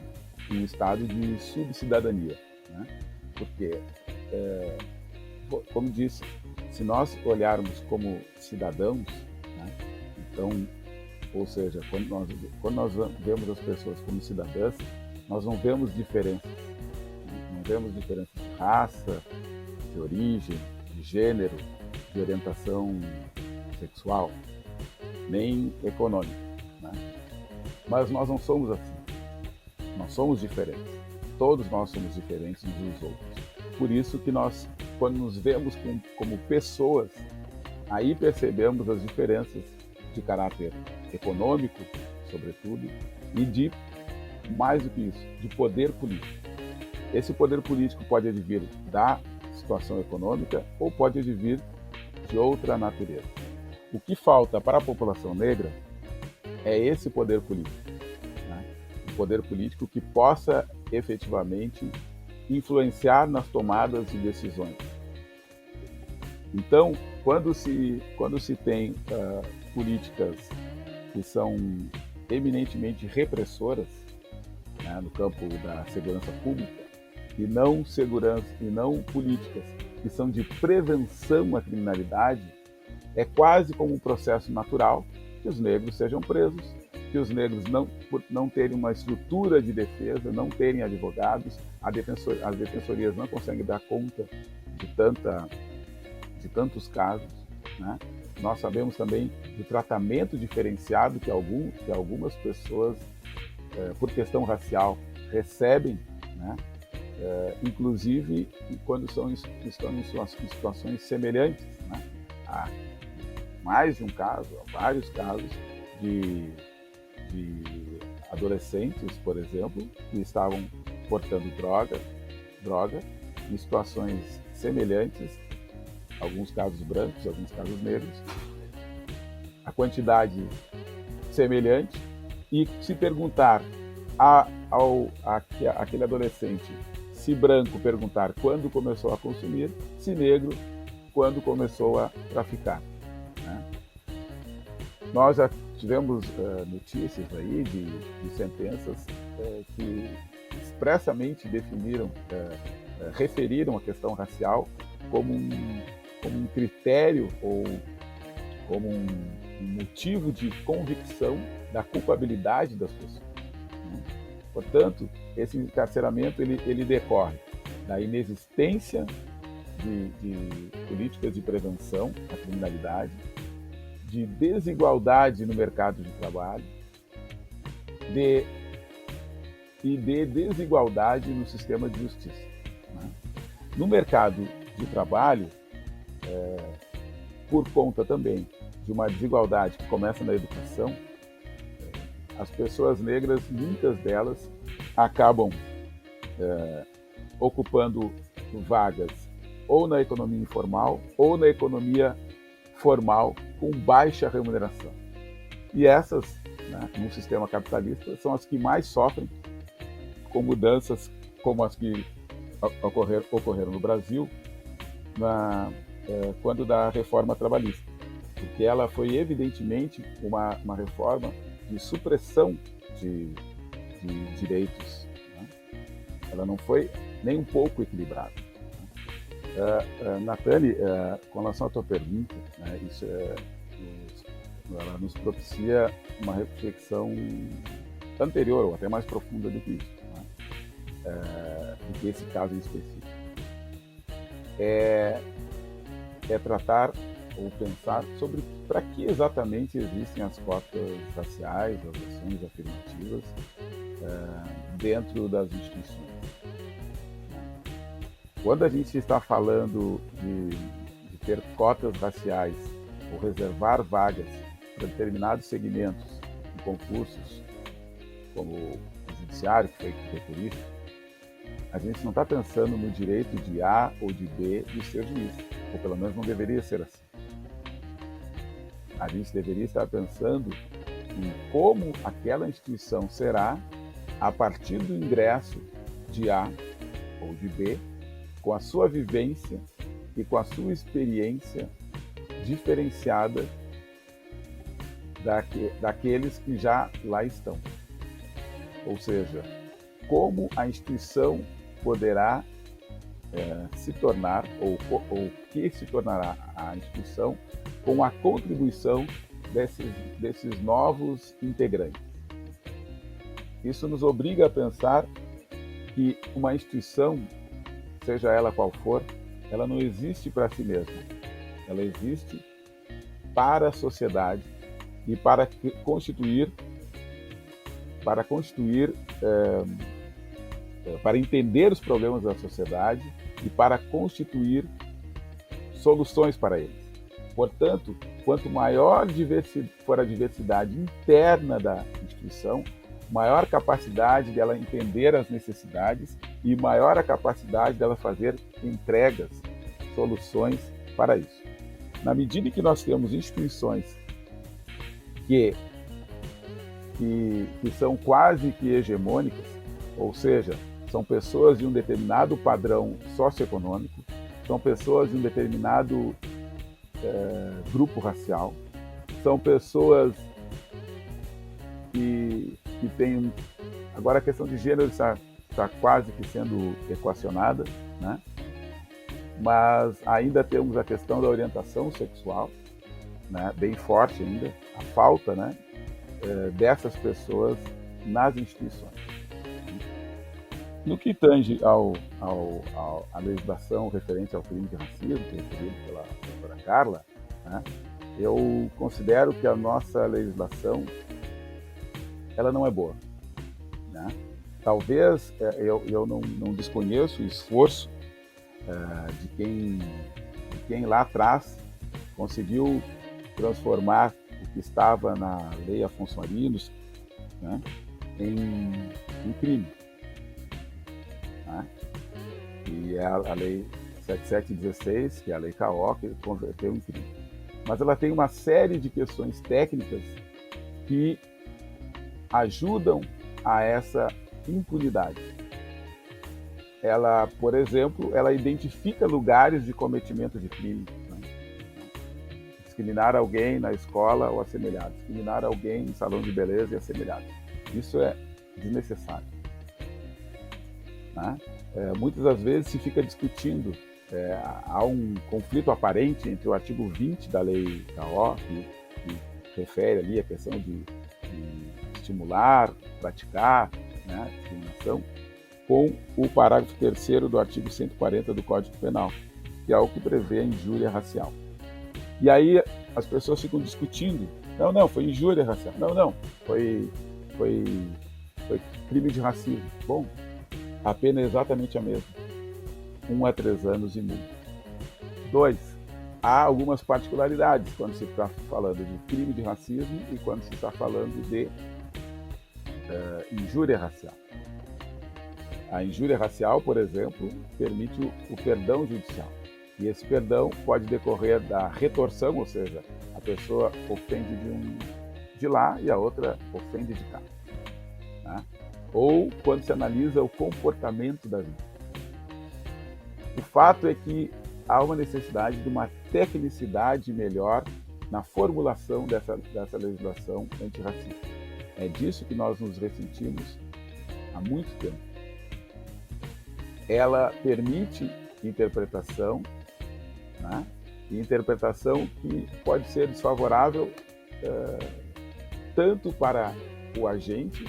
estado de subcidadania, né? Porque, como disse, se nós olharmos como cidadãos, né, então, ou seja, quando nós vemos as pessoas como cidadãs, nós não vemos diferenças. Não vemos diferença de raça, de origem, de gênero, de orientação sexual, nem econômica, né? Mas nós não somos assim. Nós somos diferentes. Todos nós somos diferentes uns dos outros. Por isso que nós, quando nos vemos como pessoas, aí percebemos as diferenças de caráter econômico, sobretudo, e de, mais do que isso, de poder político. Esse poder político pode advir da situação econômica ou pode advir de outra natureza. O que falta para a população negra é esse poder político, né? Um poder político que possa efetivamente influenciar nas tomadas de decisões. Então, quando se tem políticas que são eminentemente repressoras, né, no campo da segurança pública, e não políticas que são de prevenção à criminalidade, é quase como um processo natural que os negros sejam presos, que os negros, por não terem uma estrutura de defesa, não terem advogados, as defensorias não conseguem dar conta de tantos casos, né? Nós sabemos também do tratamento diferenciado que algumas pessoas, por questão racial, recebem, né? Inclusive quando estão em situações semelhantes, né? Há mais de um caso, há vários casos de adolescentes, por exemplo, que estavam portando droga em situações semelhantes, alguns casos brancos, alguns casos negros, a quantidade semelhante, e se perguntar àquele adolescente, se branco, perguntar quando começou a consumir, se negro, quando começou a traficar, né? Nós já tivemos notícias aí de sentenças que expressamente referiram a questão racial como um critério ou como um motivo de convicção da culpabilidade das pessoas, né? Portanto, esse encarceramento ele decorre da inexistência de políticas de prevenção à criminalidade, de desigualdade no mercado de trabalho, de e de desigualdade no sistema de justiça. Né? No mercado de trabalho, por conta também de uma desigualdade que começa na educação, as pessoas negras, muitas delas, acabam ocupando vagas ou na economia informal ou na economia formal com baixa remuneração. E essas, né, no sistema capitalista, são as que mais sofrem com mudanças como as que ocorreram no Brasil quando da reforma trabalhista, porque ela foi evidentemente uma reforma de supressão de direitos, né? Ela não foi nem um pouco equilibrada. Nathalie, com relação à tua pergunta, né, ela nos propicia uma reflexão anterior ou até mais profunda do que isso, né, do que esse caso em específico. É tratar ou pensar sobre para que exatamente existem as cotas raciais, as ações afirmativas dentro das instituições. Quando a gente está falando de ter cotas raciais ou reservar vagas para determinados segmentos em concursos, como o judiciário, que foi referir, a gente não está pensando no direito de A ou de B de ser juiz, ou pelo menos não deveria ser assim. A gente deveria estar pensando em como aquela instituição será a partir do ingresso de A ou de B, com a sua vivência e com a sua experiência diferenciada daqueles que já lá estão. Ou seja, como a instituição poderá se tornar, ou que se tornará a instituição com a contribuição desses novos integrantes. Isso nos obriga a pensar que uma instituição, seja ela qual for, ela não existe para si mesma. Ela existe para a sociedade e para entender os problemas da sociedade e para constituir soluções para eles. Portanto, quanto maior for a diversidade interna da instituição, maior capacidade dela entender as necessidades e maior a capacidade dela fazer entregas, soluções para isso. Na medida em que nós temos instituições que são quase que hegemônicas, ou seja, são pessoas de um determinado padrão socioeconômico, são pessoas de um determinado grupo racial, são pessoas que têm... Agora a questão de gênero está quase que sendo equacionada, né? Mas ainda temos a questão da orientação sexual, né? Bem forte ainda, a falta, né, dessas pessoas nas instituições. No que tange à legislação referente ao crime de racismo, que é referido pela doutora Carla, né, eu considero que a nossa legislação ela não é boa, né? Talvez eu não desconheço o esforço de quem lá atrás conseguiu transformar o que estava na Lei Afonso Arinos, né, em crime. Né? E é a Lei 7716, que é a Lei CAO, que converteu em crime. Mas ela tem uma série de questões técnicas que ajudam a essa impunidade. Ela, por exemplo, ela identifica lugares de cometimento de crime. Né? Discriminar alguém na escola ou assemelhado. Discriminar alguém em salão de beleza e assemelhado. Isso é desnecessário. Né? Muitas das vezes se fica discutindo, há um conflito aparente entre o artigo 20 da Lei CAO, que refere ali a questão de estimular, praticar, né, discriminação, com o parágrafo 3º do artigo 140 do Código Penal, que é o que prevê a injúria racial. E aí as pessoas ficam discutindo, não, foi injúria racial, não, foi foi crime de racismo. Bom, a pena é exatamente a mesma. 1 a 3 anos e multa. 2. Há algumas particularidades quando se está falando de crime de racismo e quando se está falando de injúria racial. A injúria racial, por exemplo, permite o perdão judicial. E esse perdão pode decorrer da retorção, ou seja, a pessoa ofende de lá e a outra ofende de cá. Né? Ou quando se analisa o comportamento da vítima. O fato é que há uma necessidade de uma tecnicidade melhor na formulação dessa legislação antirracista. É disso que nós nos ressentimos há muito tempo. Ela permite interpretação, né? E interpretação que pode ser desfavorável tanto para o agente,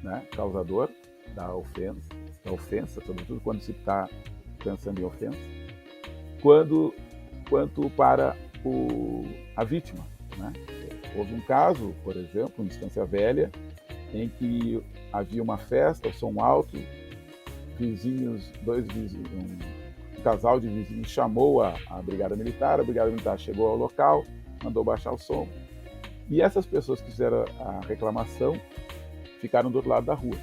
né, causador da ofensa, sobretudo quando se está pensando em ofensa, quanto para a vítima. Né? Houve um caso, por exemplo, em Estância Velha, em que havia uma festa, som alto, um casal de vizinhos chamou a Brigada Militar chegou ao local, mandou baixar o som, e essas pessoas que fizeram a reclamação ficaram do outro lado da rua.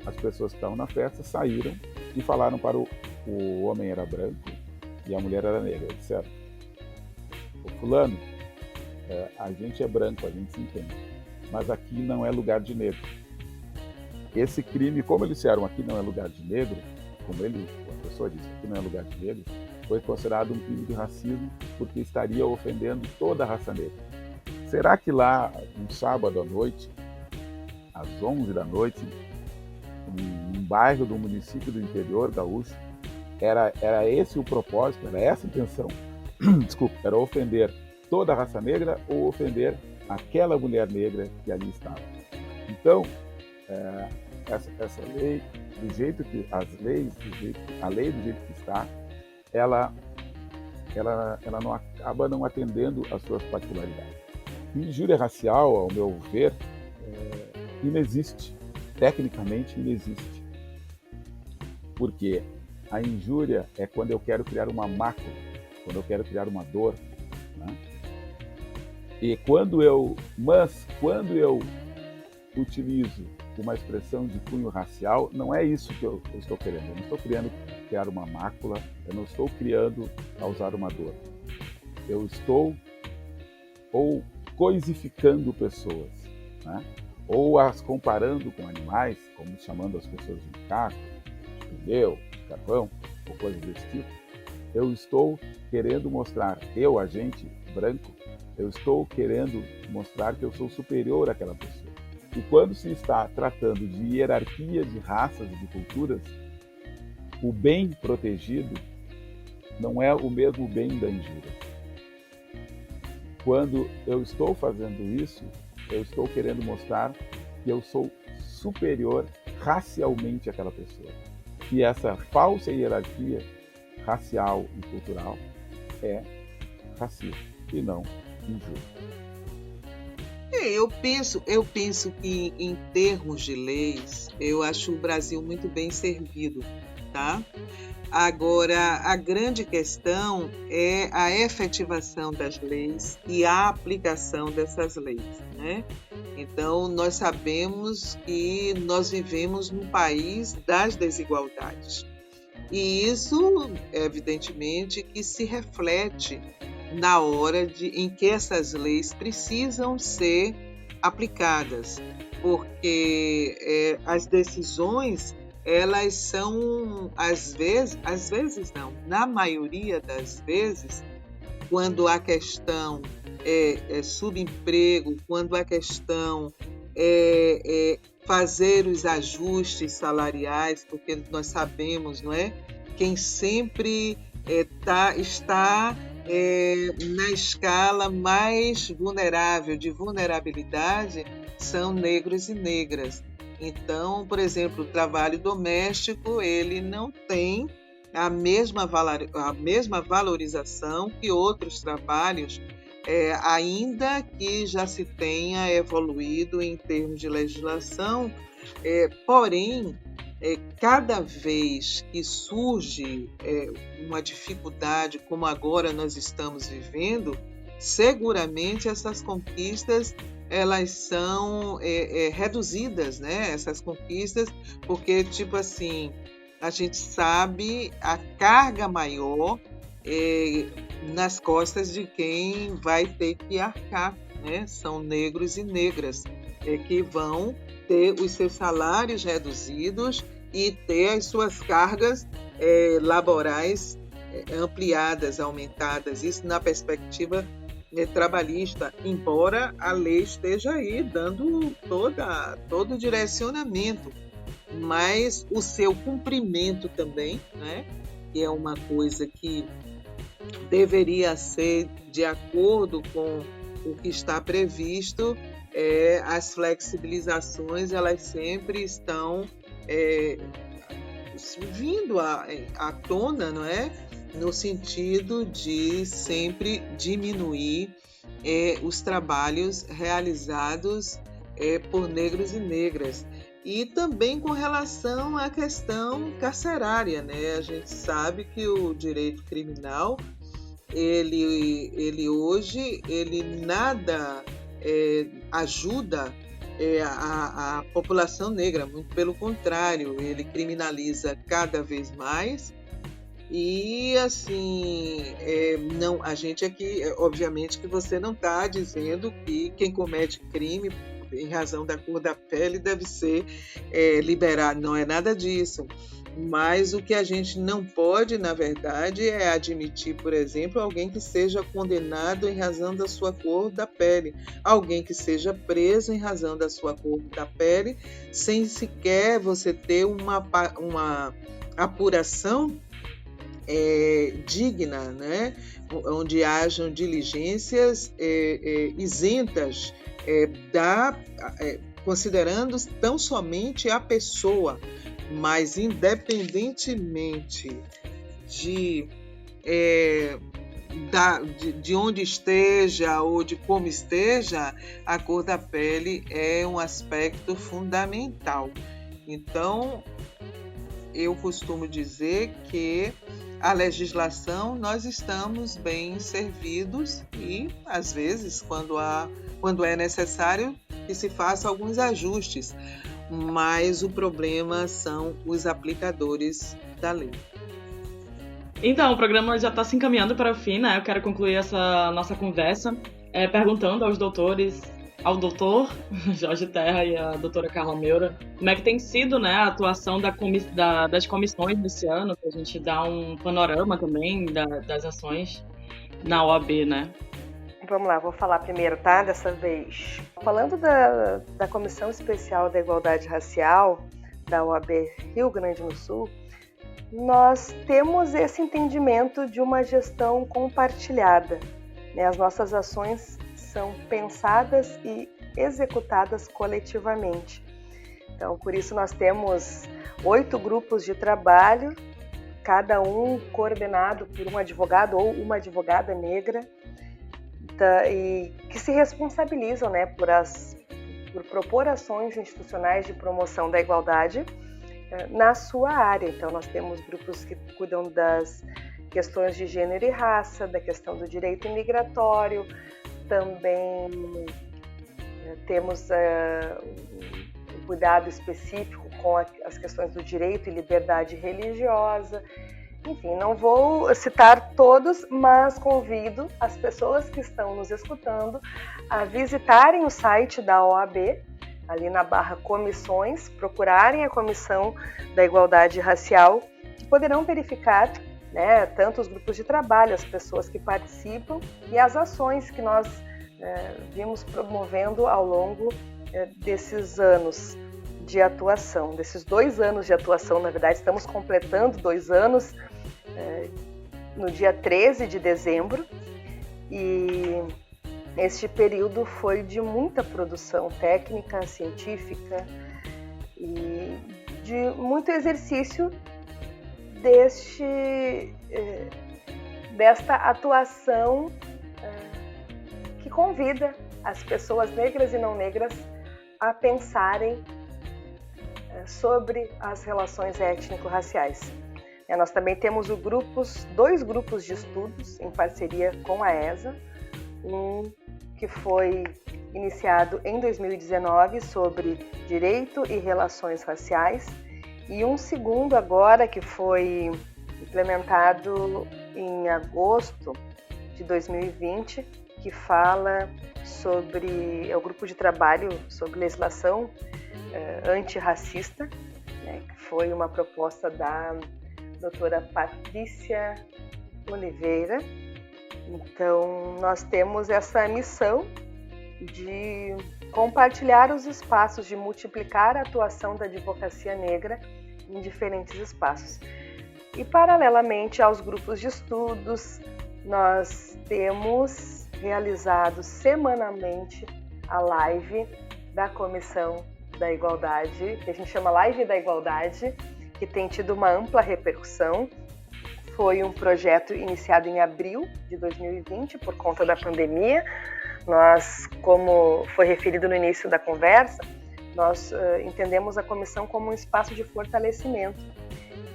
As pessoas que estavam na festa saíram e falaram para o homem era branco e a mulher era negra. Disseram: "O fulano, a gente é branco, a gente se entende, mas aqui não é lugar de negro." Esse crime, como eles disseram aqui não é lugar de negro, a pessoa disse aqui não é lugar de negro, foi considerado um crime de racismo porque estaria ofendendo toda a raça negra. Será que lá, um sábado à noite, às 11 da noite, num bairro do município do interior gaúcho, era esse o propósito, era essa a intenção? Desculpa, era ofender toda a raça negra ou ofender aquela mulher negra que ali estava. Então, essa lei, do jeito que a lei do jeito que está, ela não acaba não atendendo às suas particularidades. Injúria racial, ao meu ver, inexiste, tecnicamente inexiste. Porque a injúria é quando eu quero criar uma mácula, quando eu quero criar uma dor, né? E quando eu utilizo uma expressão de cunho racial, não é isso que eu estou querendo. Eu não estou querendo criar uma mácula, eu não estou querendo causar uma dor. Eu estou ou coisificando pessoas, né? Ou as comparando com animais, como chamando as pessoas de macaco, de pneu, de carvão, ou coisas desse tipo. Eu estou querendo mostrar, agente branco, eu estou querendo mostrar que eu sou superior àquela pessoa. E quando se está tratando de hierarquia de raças e de culturas, o bem protegido não é o mesmo bem da injúria. Quando eu estou fazendo isso, eu estou querendo mostrar que eu sou superior racialmente àquela pessoa. E essa falsa hierarquia racial e cultural é racismo e não injúria.
Eu penso que em termos de leis, eu acho o Brasil muito bem servido, tá? Agora, a grande questão é a efetivação das leis e a aplicação dessas leis, né? Então, nós sabemos que nós vivemos num país das desigualdades. E isso, evidentemente, que se reflete na hora em que essas leis precisam ser aplicadas, porque as decisões, elas são, às vezes não, na maioria das vezes, quando a questão é subemprego, quando a questão é fazer os ajustes salariais, porque nós sabemos, não é? Quem sempre está na escala mais vulnerável, de vulnerabilidade, são negros e negras. Então, por exemplo, o trabalho doméstico, ele não tem a mesma valorização que outros trabalhos ainda que já se tenha evoluído em termos de legislação, porém, cada vez que surge uma dificuldade, como agora nós estamos vivendo, seguramente essas conquistas elas são reduzidas, né? Essas conquistas, porque, tipo assim, a gente sabe a carga maior nas costas de quem vai ter que arcar, né? São negros e negras que vão ter os seus salários reduzidos e ter as suas cargas laborais ampliadas, aumentadas. Isso na perspectiva trabalhista, embora a lei esteja aí dando todo o direcionamento, mas o seu cumprimento também, né, que é uma coisa que deveria ser de acordo com o que está previsto, as flexibilizações elas sempre estão vindo à tona, não é? No sentido de sempre diminuir os trabalhos realizados por negros e negras. E também com relação à questão carcerária, né? A gente sabe que o direito criminal, ele hoje, ele nada ajuda a população negra, muito pelo contrário, ele criminaliza cada vez mais. E assim, não, a gente aqui, obviamente que você não está dizendo que quem comete crime em razão da cor da pele deve ser liberado, não é nada disso. Mas o que a gente não pode, na verdade, é admitir, por exemplo, alguém que seja condenado em razão da sua cor da pele, alguém que seja preso em razão da sua cor da pele, sem sequer você ter uma apuração digna, né? Onde hajam diligências isentas, considerando tão somente a pessoa, mas independentemente de onde esteja ou de como esteja, a cor da pele é um aspecto fundamental. Então, eu costumo dizer que a legislação, nós estamos bem servidos e, às vezes, quando é necessário, que se faça alguns ajustes, mas o problema são os aplicadores da lei.
Então, o programa já está se encaminhando para o fim, né? Eu quero concluir essa nossa conversa perguntando aos doutores, ao doutor Jorge Terra e à doutora Carla Meura, como é que tem sido, né, a atuação das comissões desse ano, para a gente dar um panorama também das ações na OAB, né?
Vamos lá, vou falar primeiro, tá? Dessa vez. Falando da Comissão Especial da Igualdade Racial, da OAB Rio Grande do Sul, nós temos esse entendimento de uma gestão compartilhada, né? As nossas ações são pensadas e executadas coletivamente. Então, por isso nós temos 8 grupos de trabalho, cada um coordenado por um advogado ou uma advogada negra, e que se responsabilizam, né, por propor ações institucionais de promoção da igualdade na sua área. Então, nós temos grupos que cuidam das questões de gênero e raça, da questão do direito imigratório, também temos um cuidado específico com as questões do direito e liberdade religiosa. Enfim, não vou citar todos, mas convido as pessoas que estão nos escutando a visitarem o site da OAB, ali na barra comissões, procurarem a Comissão da Igualdade Racial, que poderão verificar, né, tanto os grupos de trabalho, as pessoas que participam e as ações que nós vimos promovendo ao longo desses anos de atuação, desses 2 anos de atuação. Na verdade, estamos completando 2 anos no dia 13 de dezembro, e este período foi de muita produção técnica, científica e de muito exercício desta atuação convida as pessoas negras e não negras a pensarem sobre as relações étnico-raciais. Nós também temos dois grupos de estudos em parceria com a ESA, um que foi iniciado em 2019 sobre direito e relações raciais, e um segundo agora que foi implementado em agosto de 2020, que fala sobre o grupo de trabalho sobre legislação antirracista, né, que foi uma proposta da doutora Patrícia Oliveira. Então, nós temos essa missão de compartilhar os espaços, de multiplicar a atuação da advocacia negra em diferentes espaços. E, paralelamente aos grupos de estudos, nós temos realizado semanalmente a live da Comissão da Igualdade, que a gente chama Live da Igualdade, que tem tido uma ampla repercussão. Foi um projeto iniciado em abril de 2020 por conta da pandemia. Nós, como foi referido no início da conversa, nós entendemos a comissão como um espaço de fortalecimento.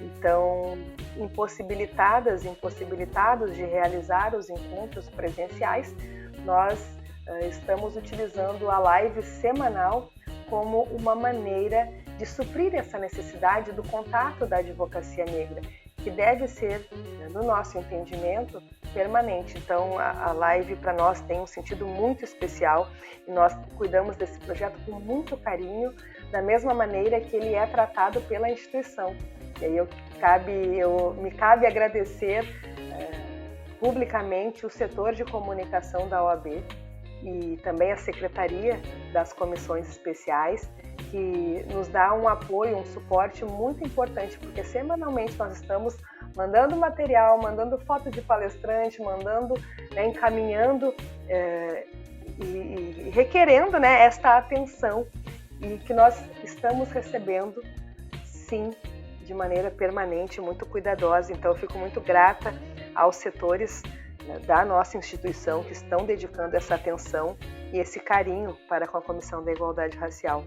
Então, impossibilitados de realizar os encontros presenciais, nós estamos utilizando a live semanal como uma maneira de suprir essa necessidade do contato da advocacia negra, que deve ser, no nosso entendimento, permanente. Então, a live para nós tem um sentido muito especial e nós cuidamos desse projeto com muito carinho, da mesma maneira que ele é tratado pela instituição. E aí me cabe agradecer publicamente o setor de comunicação da OAB e também a Secretaria das Comissões Especiais, que nos dá um apoio, um suporte muito importante, porque semanalmente nós estamos mandando material, mandando foto de palestrante, encaminhando e requerendo, esta atenção, e que nós estamos recebendo, sim, de maneira permanente, muito cuidadosa. Então, eu fico muito grata aos setores da nossa instituição que estão dedicando essa atenção e esse carinho para com a Comissão da Igualdade Racial.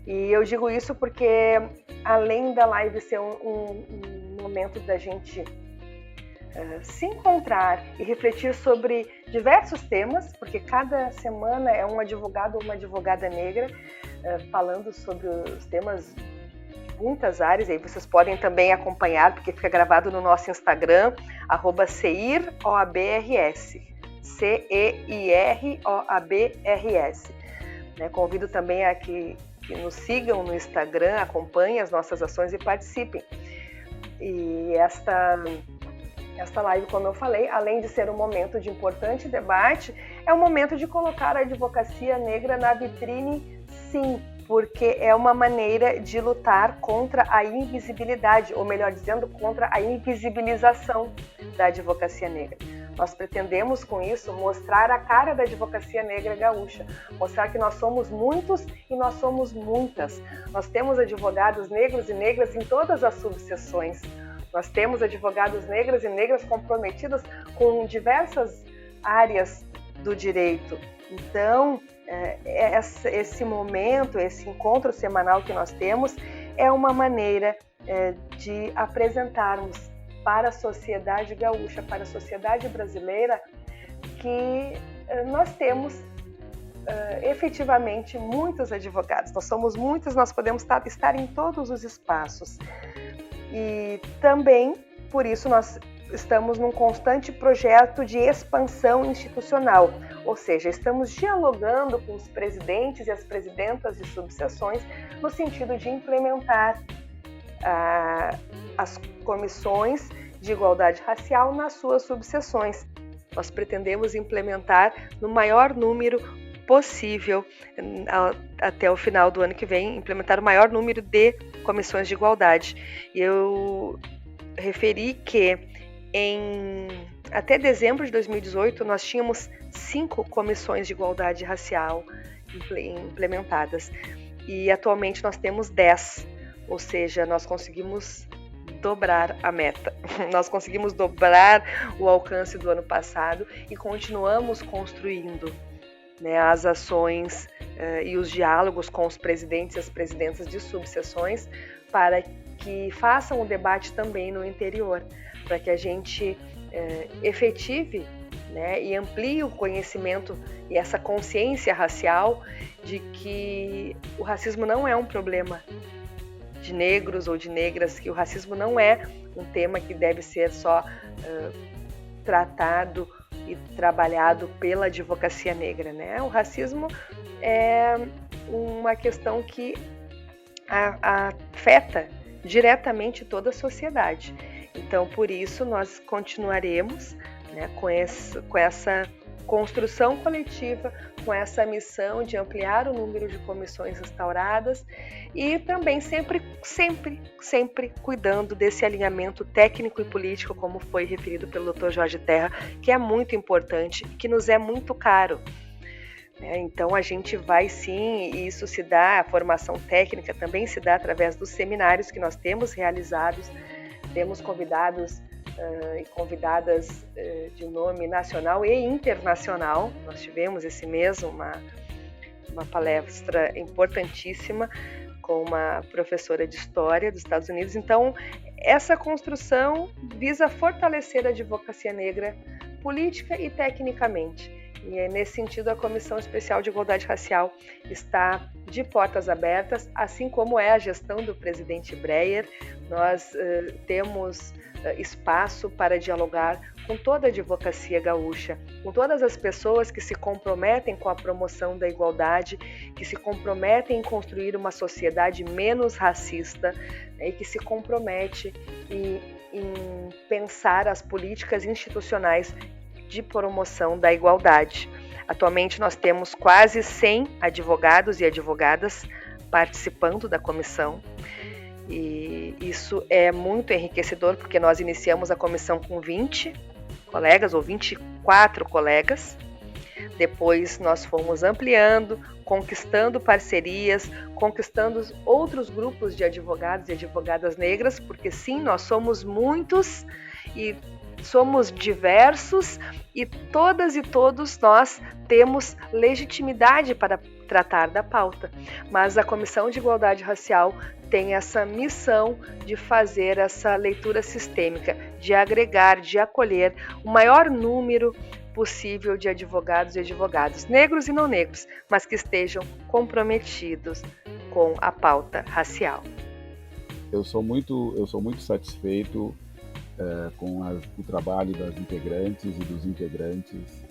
E eu digo isso porque, além da live ser um momento da gente se encontrar e refletir sobre diversos temas, porque cada semana é um advogado ou uma advogada negra falando sobre os temas de muitas áreas. Aí vocês podem também acompanhar, porque fica gravado no nosso Instagram, @CeirOABRS, CEIROABRS. Convido também a que nos sigam no Instagram, acompanhem as nossas ações e participem. E esta live, como eu falei, além de ser um momento de importante debate, é um momento de colocar a advocacia negra na vitrine, sim, porque é uma maneira de lutar contra a invisibilidade, ou melhor dizendo, contra a invisibilização da advocacia negra. Nós pretendemos, com isso, mostrar a cara da advocacia negra gaúcha, mostrar que nós somos muitos e nós somos muitas. Nós temos advogados negros e negras em todas as subseções. Nós temos advogados negros e negras comprometidos com diversas áreas do direito. Então, esse momento, esse encontro semanal que nós temos, é uma maneira de apresentarmos para a sociedade gaúcha, para a sociedade brasileira, que nós temos efetivamente muitos advogados. Nós somos muitos, nós podemos estar em todos os espaços. E também, por isso, nós estamos num constante projeto de expansão institucional, ou seja, estamos dialogando com os presidentes e as presidentas de subseções no sentido de implementar as comissões de igualdade racial nas suas subseções. Nós pretendemos implementar no maior número possível, até o final do ano que vem, implementar o maior número de comissões de igualdade. E eu referi que até dezembro de 2018 nós tínhamos 5 comissões de igualdade racial implementadas e atualmente nós temos 10, ou seja, nós conseguimos dobrar a meta. Nós conseguimos dobrar o alcance do ano passado e continuamos construindo, né, as ações e os diálogos com os presidentes e as presidentas de subseções para que façam o debate também no interior, para que a gente efetive, né, e amplie o conhecimento e essa consciência racial de que o racismo não é um problema de negros ou de negras, que o racismo não é um tema que deve ser só tratado e trabalhado pela advocacia negra, né? O racismo é uma questão que afeta diretamente toda a sociedade. Então, por isso, nós continuaremos, né, com essa construção coletiva, com essa missão de ampliar o número de comissões instauradas e também sempre cuidando desse alinhamento técnico e político, como foi referido pelo Dr. Jorge Terra, que é muito importante e que nos é muito caro. Então a gente vai sim, e isso se dá, a formação técnica também se dá através dos seminários que nós temos realizados, temos convidados e convidadas de nome nacional e internacional. Nós tivemos esse mês uma palestra importantíssima com uma professora de História dos Estados Unidos. Então, essa construção visa fortalecer a advocacia negra política e tecnicamente. E nesse sentido, a Comissão Especial de Igualdade Racial está de portas abertas, assim como é a gestão do presidente Breyer. Nós temos espaço para dialogar com toda a advocacia gaúcha, com todas as pessoas que se comprometem com a promoção da igualdade, que se comprometem em construir uma sociedade menos racista, e que se compromete em pensar as políticas institucionais de promoção da igualdade. Atualmente nós temos quase 100 advogados e advogadas participando da comissão e isso é muito enriquecedor porque nós iniciamos a comissão com 20 colegas ou 24 colegas, depois nós fomos ampliando, conquistando parcerias, conquistando outros grupos de advogados e advogadas negras, porque sim, nós somos muitos e somos diversos e todas e todos nós temos legitimidade para tratar da pauta, mas a Comissão de Igualdade Racial tem essa missão de fazer essa leitura sistêmica, de agregar, de acolher o maior número possível de advogados e advogadas, negros e não negros, mas que estejam comprometidos com a pauta racial.
Eu sou muito satisfeito com o trabalho das integrantes e dos integrantes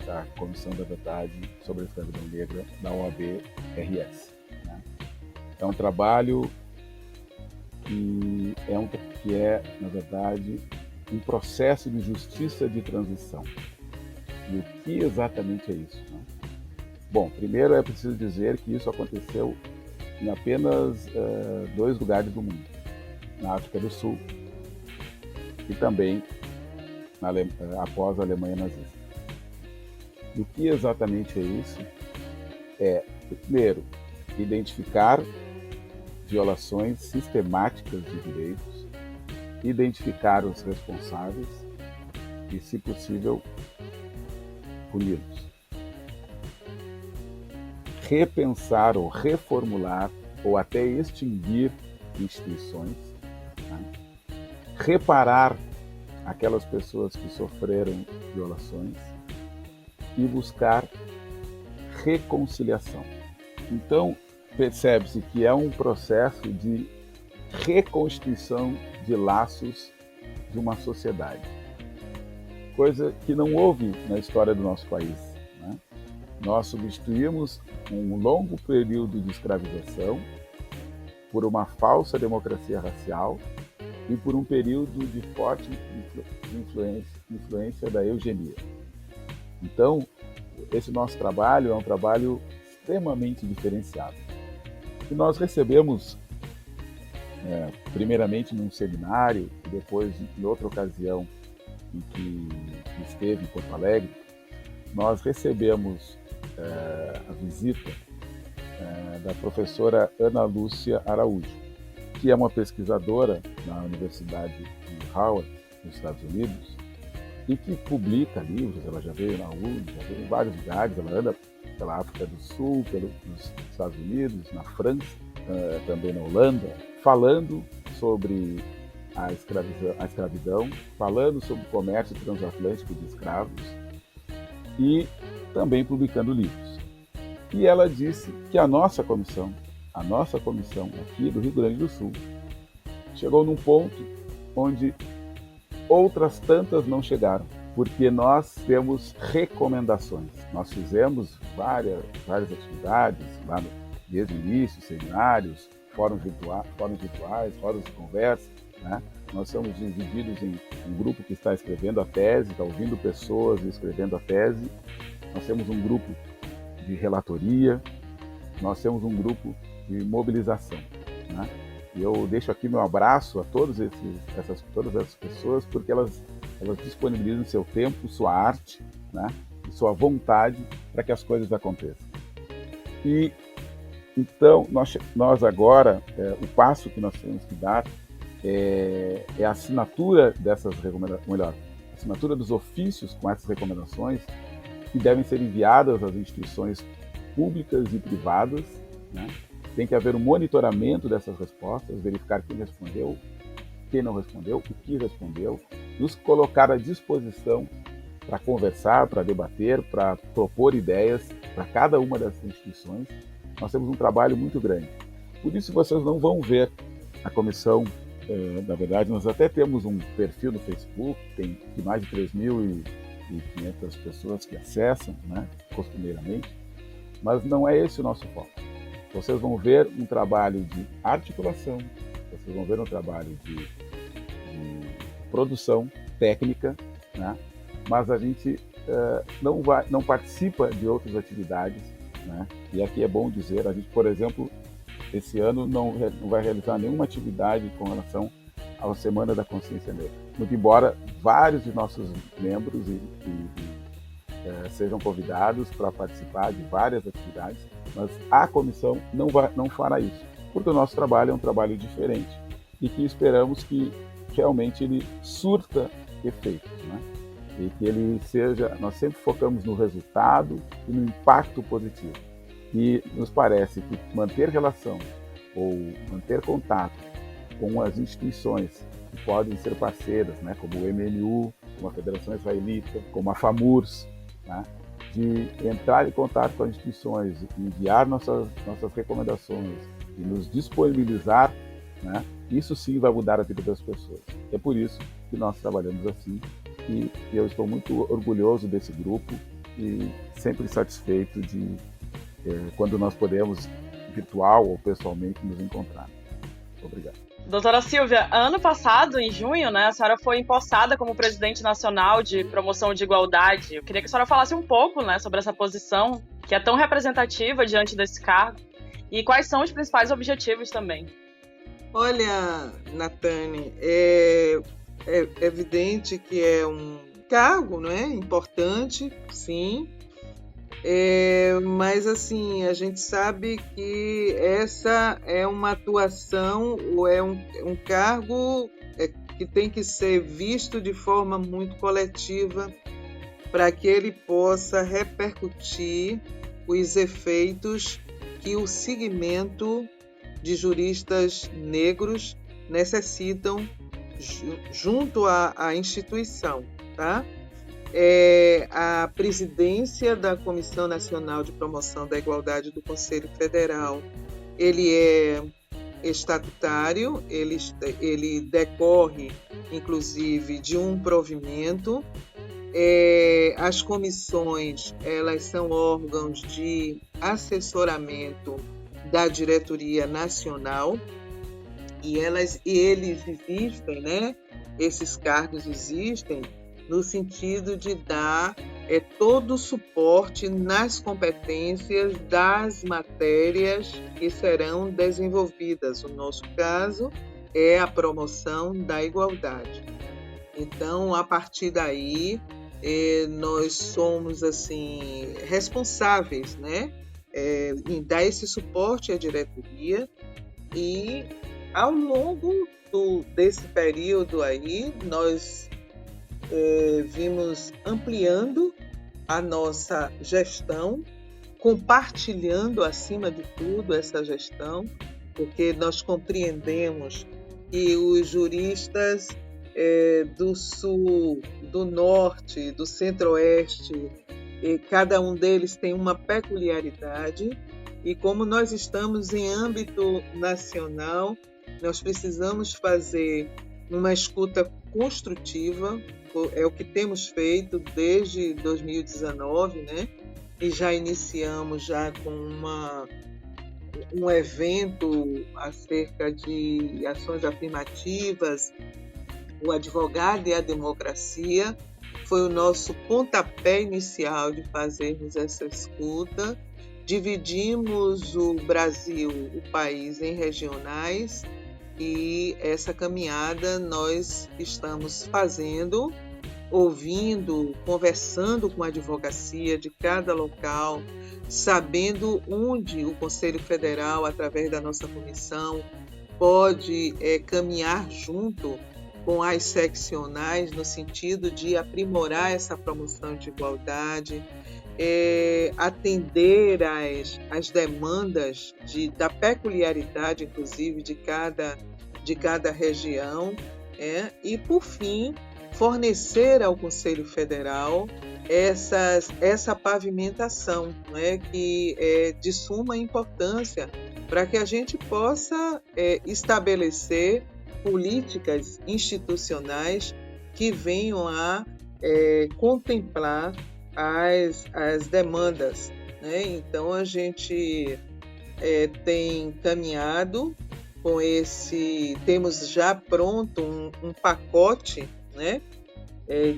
da Comissão da Verdade sobre a Escravidão Negra da OAB-RS. Né? É um trabalho que é, na verdade, um processo de justiça de transição. E o que exatamente é isso? Né? Bom, primeiro é preciso dizer que isso aconteceu em apenas 2 lugares do mundo, na África do Sul e também após a Alemanha nazista. E o que exatamente é isso? É, primeiro, identificar violações sistemáticas de direitos, identificar os responsáveis e, se possível, puni-los. Repensar ou reformular ou até extinguir instituições, né? Reparar aquelas pessoas que sofreram violações e buscar reconciliação. Então, percebe-se que é um processo de reconstituição de laços de uma sociedade, coisa que não houve na história do nosso país. Né? Nós substituímos um longo período de escravização por uma falsa democracia racial e por um período de forte influência da eugenia. Então, esse nosso trabalho é um trabalho extremamente diferenciado. E nós recebemos, primeiramente num seminário, e depois em outra ocasião em que esteve em Porto Alegre, nós recebemos a visita da professora Ana Lúcia Araújo, que é uma pesquisadora na Universidade de Howard, nos Estados Unidos, e que publica livros. Ela já veio na UNE, já veio em vários lugares, ela anda pela África do Sul, pelos Estados Unidos, na França, também na Holanda, falando sobre a escravidão, falando sobre o comércio transatlântico de escravos e também publicando livros. E ela disse que a nossa comissão aqui do Rio Grande do Sul chegou num ponto onde outras tantas não chegaram, porque nós temos recomendações. Nós fizemos várias atividades lá desde o início, seminários, fóruns virtuais, fóruns de conversa, né? Nós somos divididos em um grupo que está escrevendo a tese, está ouvindo pessoas e escrevendo a tese. Nós temos um grupo de relatoria, nós temos um grupo de mobilização, né? E eu deixo aqui meu abraço a todas essas pessoas, porque elas disponibilizam seu tempo, sua arte, né? E sua vontade para que as coisas aconteçam. E então, nós agora, o passo que nós temos que dar é a assinatura dessas recomendações, melhor, a assinatura dos ofícios com essas recomendações, que devem ser enviadas às instituições públicas e privadas, né? Tem que haver um monitoramento dessas respostas, verificar quem respondeu, quem não respondeu, o que respondeu, nos colocar à disposição para conversar, para debater, para propor ideias para cada uma dessas instituições. Nós temos um trabalho muito grande. Por isso vocês não vão ver a comissão, na verdade, nós até temos um perfil no Facebook, tem mais de 3.500 pessoas que acessam, né, costumeiramente, mas não é esse o nosso foco. Vocês vão ver um trabalho de articulação, vocês vão ver um trabalho de produção técnica, né, mas a gente não participa de outras atividades, né? E aqui é bom dizer, a gente, por exemplo, esse ano não vai realizar nenhuma atividade com relação à Semana da Consciência Negra. Muito embora vários de nossos membros sejam convidados para participar de várias atividades, mas a comissão não fará isso, porque o nosso trabalho é um trabalho diferente e que esperamos que realmente ele surta efeitos, né? E que ele seja, nós sempre focamos no resultado e no impacto positivo. E nos parece que manter relação ou manter contato com as instituições que podem ser parceiras, né, como o MNU, como a Federação Israelita, como a FAMURS, né, de entrar em contato com as instituições, enviar nossas recomendações e nos disponibilizar, né, isso sim vai mudar a vida das pessoas. É por isso que nós trabalhamos assim. E eu estou muito orgulhoso desse grupo e sempre satisfeito de quando nós podemos, virtual ou pessoalmente, nos encontrar. Obrigado.
Doutora Silvia, ano passado, em junho, né, a senhora foi empossada como presidente nacional de promoção de igualdade. Eu queria que a senhora falasse um pouco, né, sobre essa posição, que é tão representativa diante desse cargo, e quais são os principais objetivos também.
Olha, Natane, é evidente que é um cargo, não é? Importante, sim, mas assim, a gente sabe que essa é uma atuação ou é um cargo que tem que ser visto de forma muito coletiva para que ele possa repercutir os efeitos que o segmento de juristas negros necessitam junto à instituição, tá? A presidência da Comissão Nacional de Promoção da Igualdade do Conselho Federal, ele é estatutário, ele decorre, inclusive, de um provimento. As comissões, elas são órgãos de assessoramento da diretoria nacional, e eles existem, né? Esses cargos existem no sentido de dar todo o suporte nas competências das matérias que serão desenvolvidas. O nosso caso é a promoção da igualdade. Então, a partir daí, nós somos assim responsáveis, né? Em dar esse suporte à diretoria e ao longo curso desse período aí, nós vimos ampliando a nossa gestão, compartilhando, acima de tudo, essa gestão, porque nós compreendemos que os juristas do Sul, do Norte, do Centro-Oeste, cada um deles tem uma peculiaridade, e como nós estamos em âmbito nacional, nós precisamos fazer uma escuta construtiva, é o que temos feito desde 2019, né? E já iniciamos já com um evento acerca de ações afirmativas, o Advogado e a Democracia, foi o nosso pontapé inicial de fazermos essa escuta. Dividimos o Brasil, o país, em regionais, e essa caminhada nós estamos fazendo, ouvindo, conversando com a advocacia de cada local, sabendo onde o Conselho Federal, através da nossa comissão, pode caminhar junto com as seccionais no sentido de aprimorar essa promoção de igualdade, atender às demandas da peculiaridade, inclusive, de cada região, e, por fim, fornecer ao Conselho Federal essa pavimentação, que é de suma importância para que a gente possa estabelecer políticas institucionais que venham a contemplar as demandas. Então, a gente tem caminhado com temos já pronto um pacote,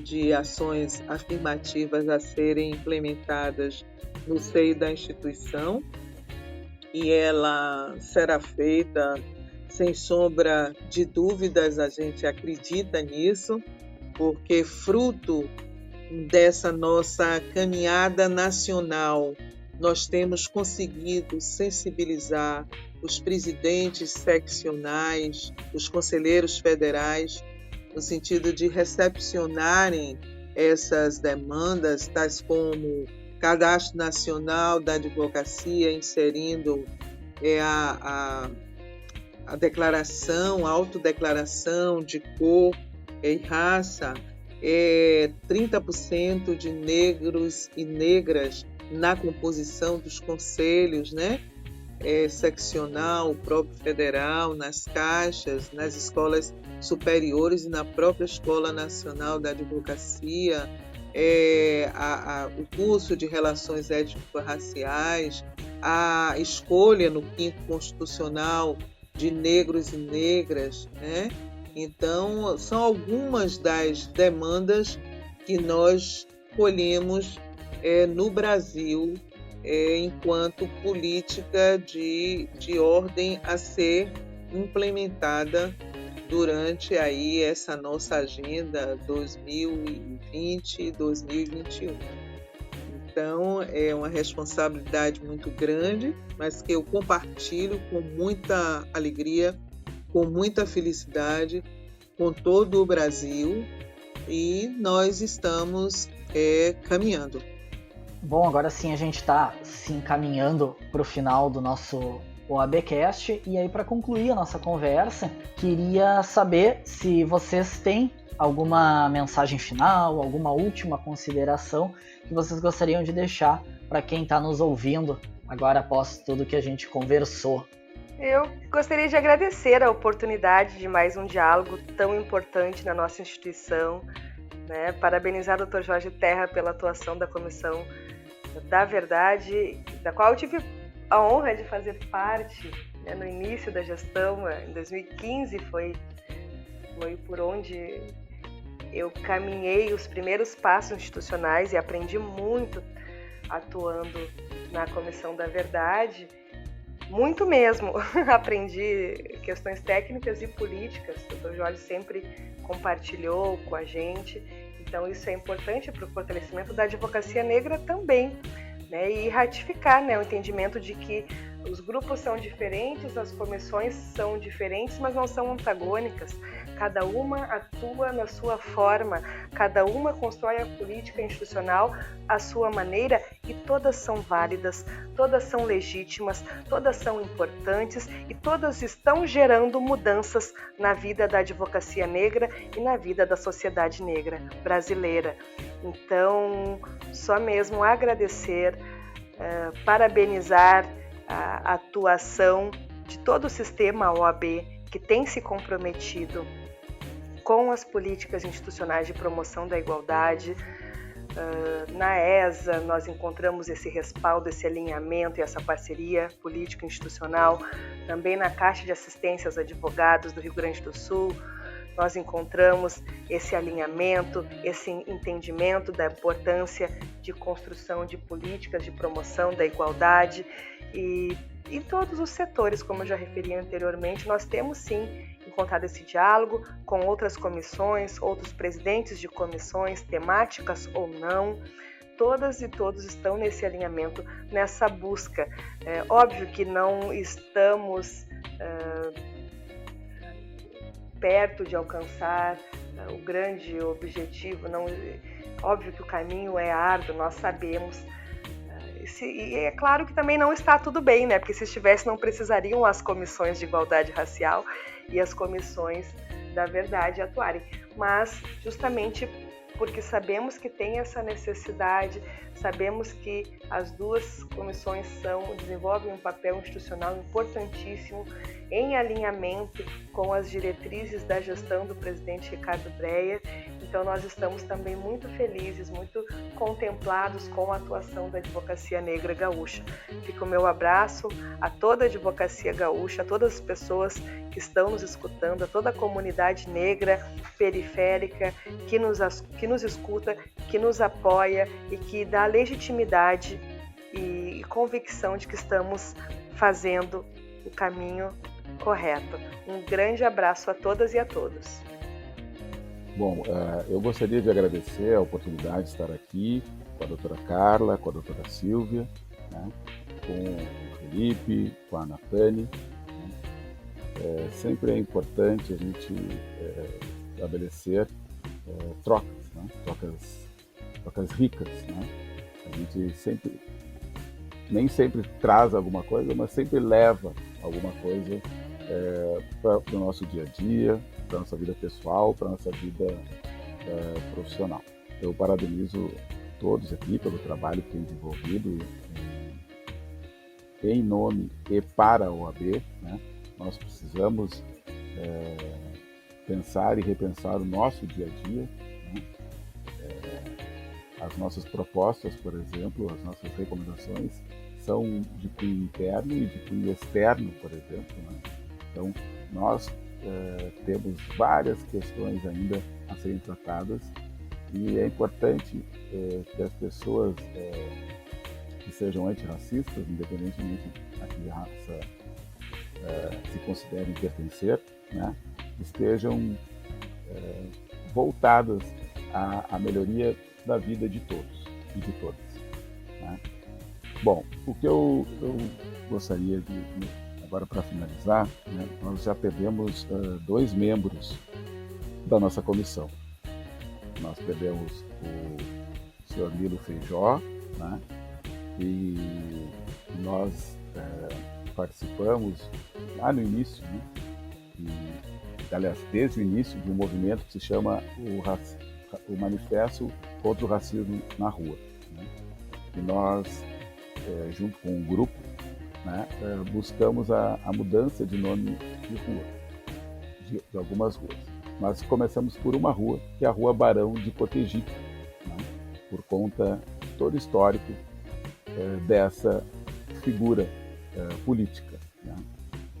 de ações afirmativas a serem implementadas no seio da instituição, e ela será feita sem sombra de dúvidas. A gente acredita nisso, porque fruto dessa nossa caminhada nacional, nós temos conseguido sensibilizar os presidentes seccionais, os conselheiros federais, no sentido de recepcionarem essas demandas, tais como Cadastro Nacional da Advocacia, inserindo a declaração, a autodeclaração de cor e raça, 30% de negros e negras na composição dos conselhos, seccional, próprio federal, nas caixas, nas escolas superiores e na própria Escola Nacional da Advocacia, o curso de Relações Étnico-Raciais, a escolha no 5º Constitucional de negros e negras, Então, são algumas das demandas que nós colhemos no Brasil enquanto política de ordem a ser implementada durante aí essa nossa agenda 2020 e 2021. Então, é uma responsabilidade muito grande, mas que eu compartilho com muita alegria, com muita felicidade, com todo o Brasil, e nós estamos caminhando.
Bom, agora sim a gente está se encaminhando para o final do nosso OABcast, e aí, para concluir a nossa conversa, queria saber se vocês têm alguma mensagem final, alguma última consideração que vocês gostariam de deixar para quem está nos ouvindo agora após tudo que a gente conversou.
Eu gostaria de agradecer a oportunidade de mais um diálogo tão importante na nossa instituição, parabenizar o Dr. Jorge Terra pela atuação da Comissão da Verdade, da qual eu tive a honra de fazer parte no início da gestão. Em 2015 foi por onde eu caminhei os primeiros passos institucionais e aprendi muito atuando na Comissão da Verdade, muito mesmo. Aprendi questões técnicas e políticas, o Dr. Jorge sempre compartilhou com a gente, então isso é importante para o fortalecimento da advocacia negra também, né, e ratificar, né, o entendimento de que os grupos são diferentes, as comissões são diferentes, mas não são antagônicas. Cada uma atua na sua forma, cada uma constrói a política institucional à sua maneira e todas são válidas, todas são legítimas, todas são importantes e todas estão gerando mudanças na vida da advocacia negra e na vida da sociedade negra brasileira. Então, só mesmo agradecer, parabenizar a atuação de todo o sistema OAB que tem se comprometido com as políticas institucionais de promoção da igualdade. Na ESA, nós encontramos esse respaldo, esse alinhamento e essa parceria político-institucional. Também na Caixa de Assistência aos Advogados do Rio Grande do Sul, nós encontramos esse alinhamento, esse entendimento da importância de construção de políticas de promoção da igualdade e em todos os setores, como eu já referi anteriormente, nós temos sim encontrado esse diálogo com outras comissões, outros presidentes de comissões, temáticas ou não. Todas e todos estão nesse alinhamento, nessa busca. É óbvio que não estamos perto de alcançar o grande objetivo, não, óbvio que o caminho é árduo, nós sabemos. E é claro que também não está tudo bem, né? Porque se estivesse não precisariam as comissões de igualdade racial e as comissões da verdade atuarem. Mas justamente porque sabemos que tem essa necessidade, sabemos que as duas comissões desenvolvem um papel institucional importantíssimo em alinhamento com as diretrizes da gestão do presidente Ricardo Breyer. Então nós estamos também muito felizes, muito contemplados com a atuação da advocacia negra gaúcha. Fica o meu abraço a toda a advocacia gaúcha, a todas as pessoas que estão nos escutando, a toda a comunidade negra periférica que nos escuta, que nos apoia e que dá legitimidade e convicção de que estamos fazendo o caminho correto. Um grande abraço a todas e a todos.
Bom, eu gostaria de agradecer a oportunidade de estar aqui com a doutora Carla, com a doutora Silvia, né, com o Felipe, com a Natane. Sempre é importante a gente estabelecer trocas, né, trocas ricas. Né? A gente nem sempre traz alguma coisa, mas sempre leva alguma coisa para o nosso dia a dia, para a nossa vida pessoal, para a nossa vida profissional. Eu parabenizo todos aqui pelo trabalho que têm desenvolvido em nome e para a OAB. Né? Nós precisamos pensar e repensar o nosso dia a dia. Né? As nossas propostas, por exemplo, as nossas recomendações são de cunho interno e de cunho externo, por exemplo. Né? Então, nós temos várias questões ainda a serem tratadas e é importante que as pessoas que sejam antirracistas, independentemente a que raça se considerem pertencer, né, estejam voltadas à melhoria da vida de todos e de todas. Né? Bom, o que eu gostaria de agora, para finalizar, né, nós já perdemos 2 membros da nossa comissão. Nós perdemos o senhor Nilo Feijó, né, e nós participamos lá no início, né, aliás, desde o início, de um movimento que se chama o Manifesto contra o Racismo na Rua. Né, e nós, junto com um grupo, né, buscamos a mudança de nome de rua, de algumas ruas. Nós começamos por uma rua, que é a Rua Barão de Cotegipe, né, por conta de todo o histórico dessa figura política. Né.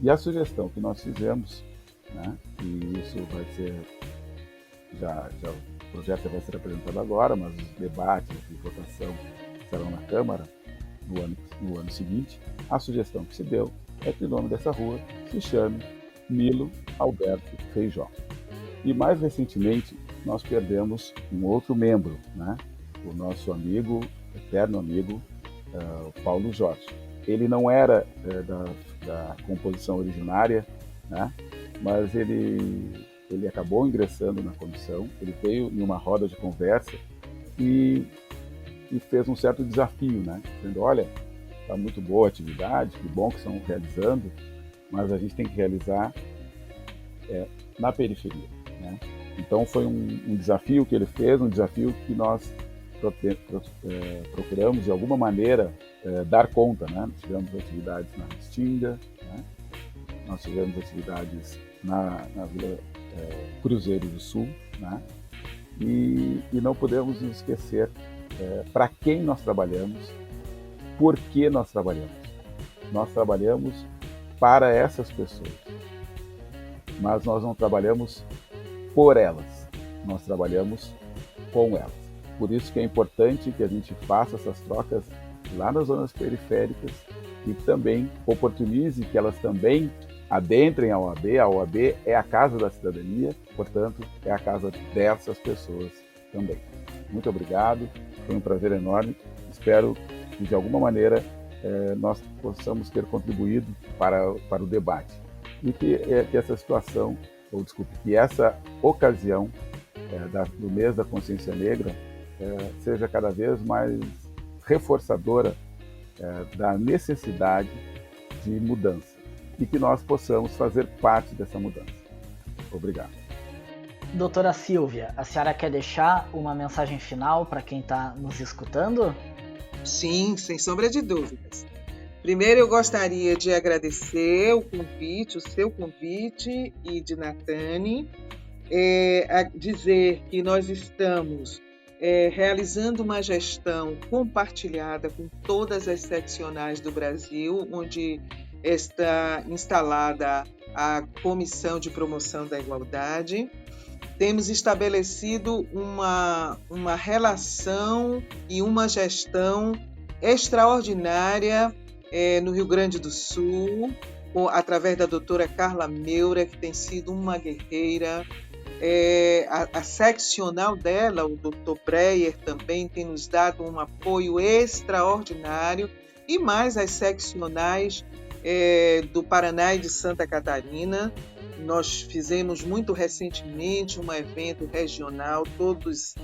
E a sugestão que nós fizemos, né, e isso vai ser, o projeto já vai ser apresentado agora, mas os debates e votação serão na Câmara no ano seguinte. A sugestão que se deu é que o nome dessa rua se chame Nilo Alberto Feijó. E mais recentemente nós perdemos um outro membro, né? O nosso amigo, eterno amigo, o Paulo Jorge. Ele não era da composição originária, né? Mas ele acabou ingressando na comissão, ele veio em uma roda de conversa e fez um certo desafio, né? Dizendo, olha, está muito boa a atividade, que bom que estão realizando, mas a gente tem que realizar na periferia, né? Então foi um desafio que ele fez, um desafio que nós procuramos de alguma maneira dar conta, né? Nós tivemos atividades na Restinga, né? Nós tivemos atividades na Vila Cruzeiro do Sul, né? E não podemos nos esquecer para quem nós trabalhamos, por que nós trabalhamos. Nós trabalhamos para essas pessoas, mas nós não trabalhamos por elas, nós trabalhamos com elas. Por isso que é importante que a gente faça essas trocas lá nas zonas periféricas e também oportunize que elas também adentrem a OAB. A OAB é a casa da cidadania, portanto, é a casa dessas pessoas também. Muito obrigado, foi um prazer enorme. Espero que, de alguma maneira, nós possamos ter contribuído para o debate. E que essa situação, que essa ocasião do mês da consciência negra seja cada vez mais reforçadora da necessidade de mudança e que nós possamos fazer parte dessa mudança. Obrigado.
Doutora Silvia, a senhora quer deixar uma mensagem final para quem está nos escutando?
Sim, sem sombra de dúvidas. Primeiro, eu gostaria de agradecer o seu convite e de Natane, a dizer que nós estamos realizando uma gestão compartilhada com todas as seccionais do Brasil, onde está instalada a Comissão de Promoção da Igualdade. Temos estabelecido uma relação e uma gestão extraordinária no Rio Grande do Sul, através da doutora Carla Meura, que tem sido uma guerreira. A seccional dela, o doutor Breyer, também tem nos dado um apoio extraordinário, e mais as seccionais do Paraná e de Santa Catarina. Nós fizemos muito recentemente um evento regional, todos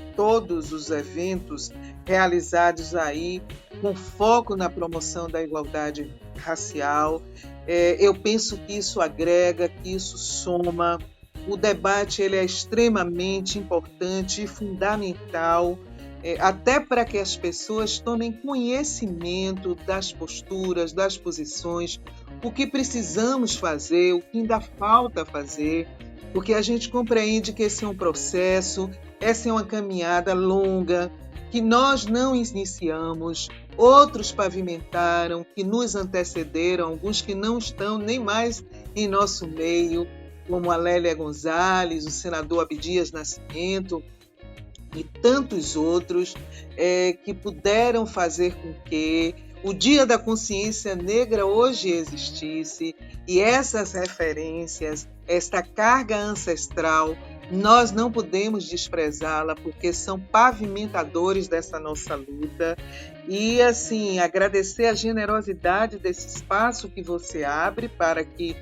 os eventos realizados aí com foco na promoção da igualdade racial. Eu penso que isso agrega, que isso soma. O debate ele é extremamente importante e fundamental, até para que as pessoas tomem conhecimento das posturas, das posições, o que precisamos fazer, o que ainda falta fazer, porque a gente compreende que esse é um processo, essa é uma caminhada longa, que nós não iniciamos, outros pavimentaram, que nos antecederam, alguns que não estão nem mais em nosso meio, como a Lélia Gonzalez, o senador Abdias Nascimento e tantos outros que puderam fazer com que o Dia da Consciência Negra hoje existisse, e essas referências, esta carga ancestral, nós não podemos desprezá-la, porque são pavimentadores dessa nossa luta. E, assim, agradecer a generosidade desse espaço que você abre para que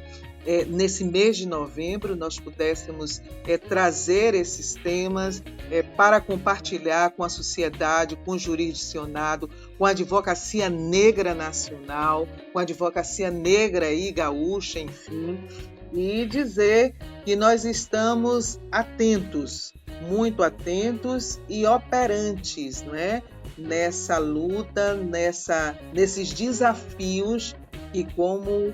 nesse mês de novembro nós pudéssemos trazer esses temas para compartilhar com a sociedade, com o jurisdicionado, com a advocacia negra nacional, com a advocacia negra e gaúcha, enfim, e dizer que nós estamos atentos, muito atentos e operantes, não é? Nessa luta, nesses desafios que, como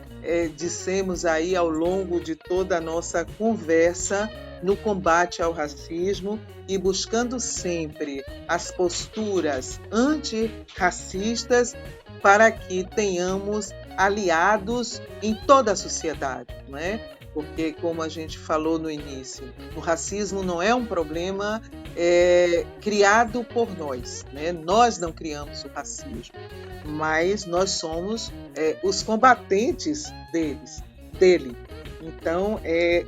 dissemos aí ao longo de toda a nossa conversa, no combate ao racismo e buscando sempre as posturas antirracistas para que tenhamos aliados em toda a sociedade, não é? Porque, como a gente falou no início, o racismo não é um problema criado por nós, né? Nós não criamos o racismo, mas nós somos os combatentes dele. Então,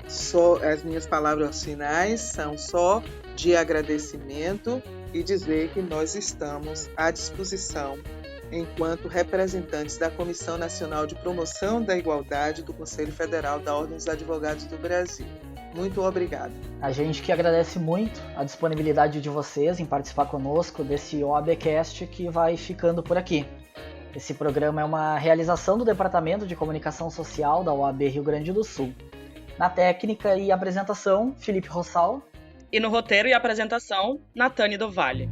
só as minhas palavras finais são só de agradecimento e dizer que nós estamos à disposição enquanto representantes da Comissão Nacional de Promoção da Igualdade do Conselho Federal da Ordem dos Advogados do Brasil. Muito obrigada.
A gente que agradece muito a disponibilidade de vocês em participar conosco desse OABcast que vai ficando por aqui. Esse programa é uma realização do Departamento de Comunicação Social da OAB Rio Grande do Sul. Na técnica e apresentação, Felipe Rossal.
E no roteiro e apresentação, Natane do Vale.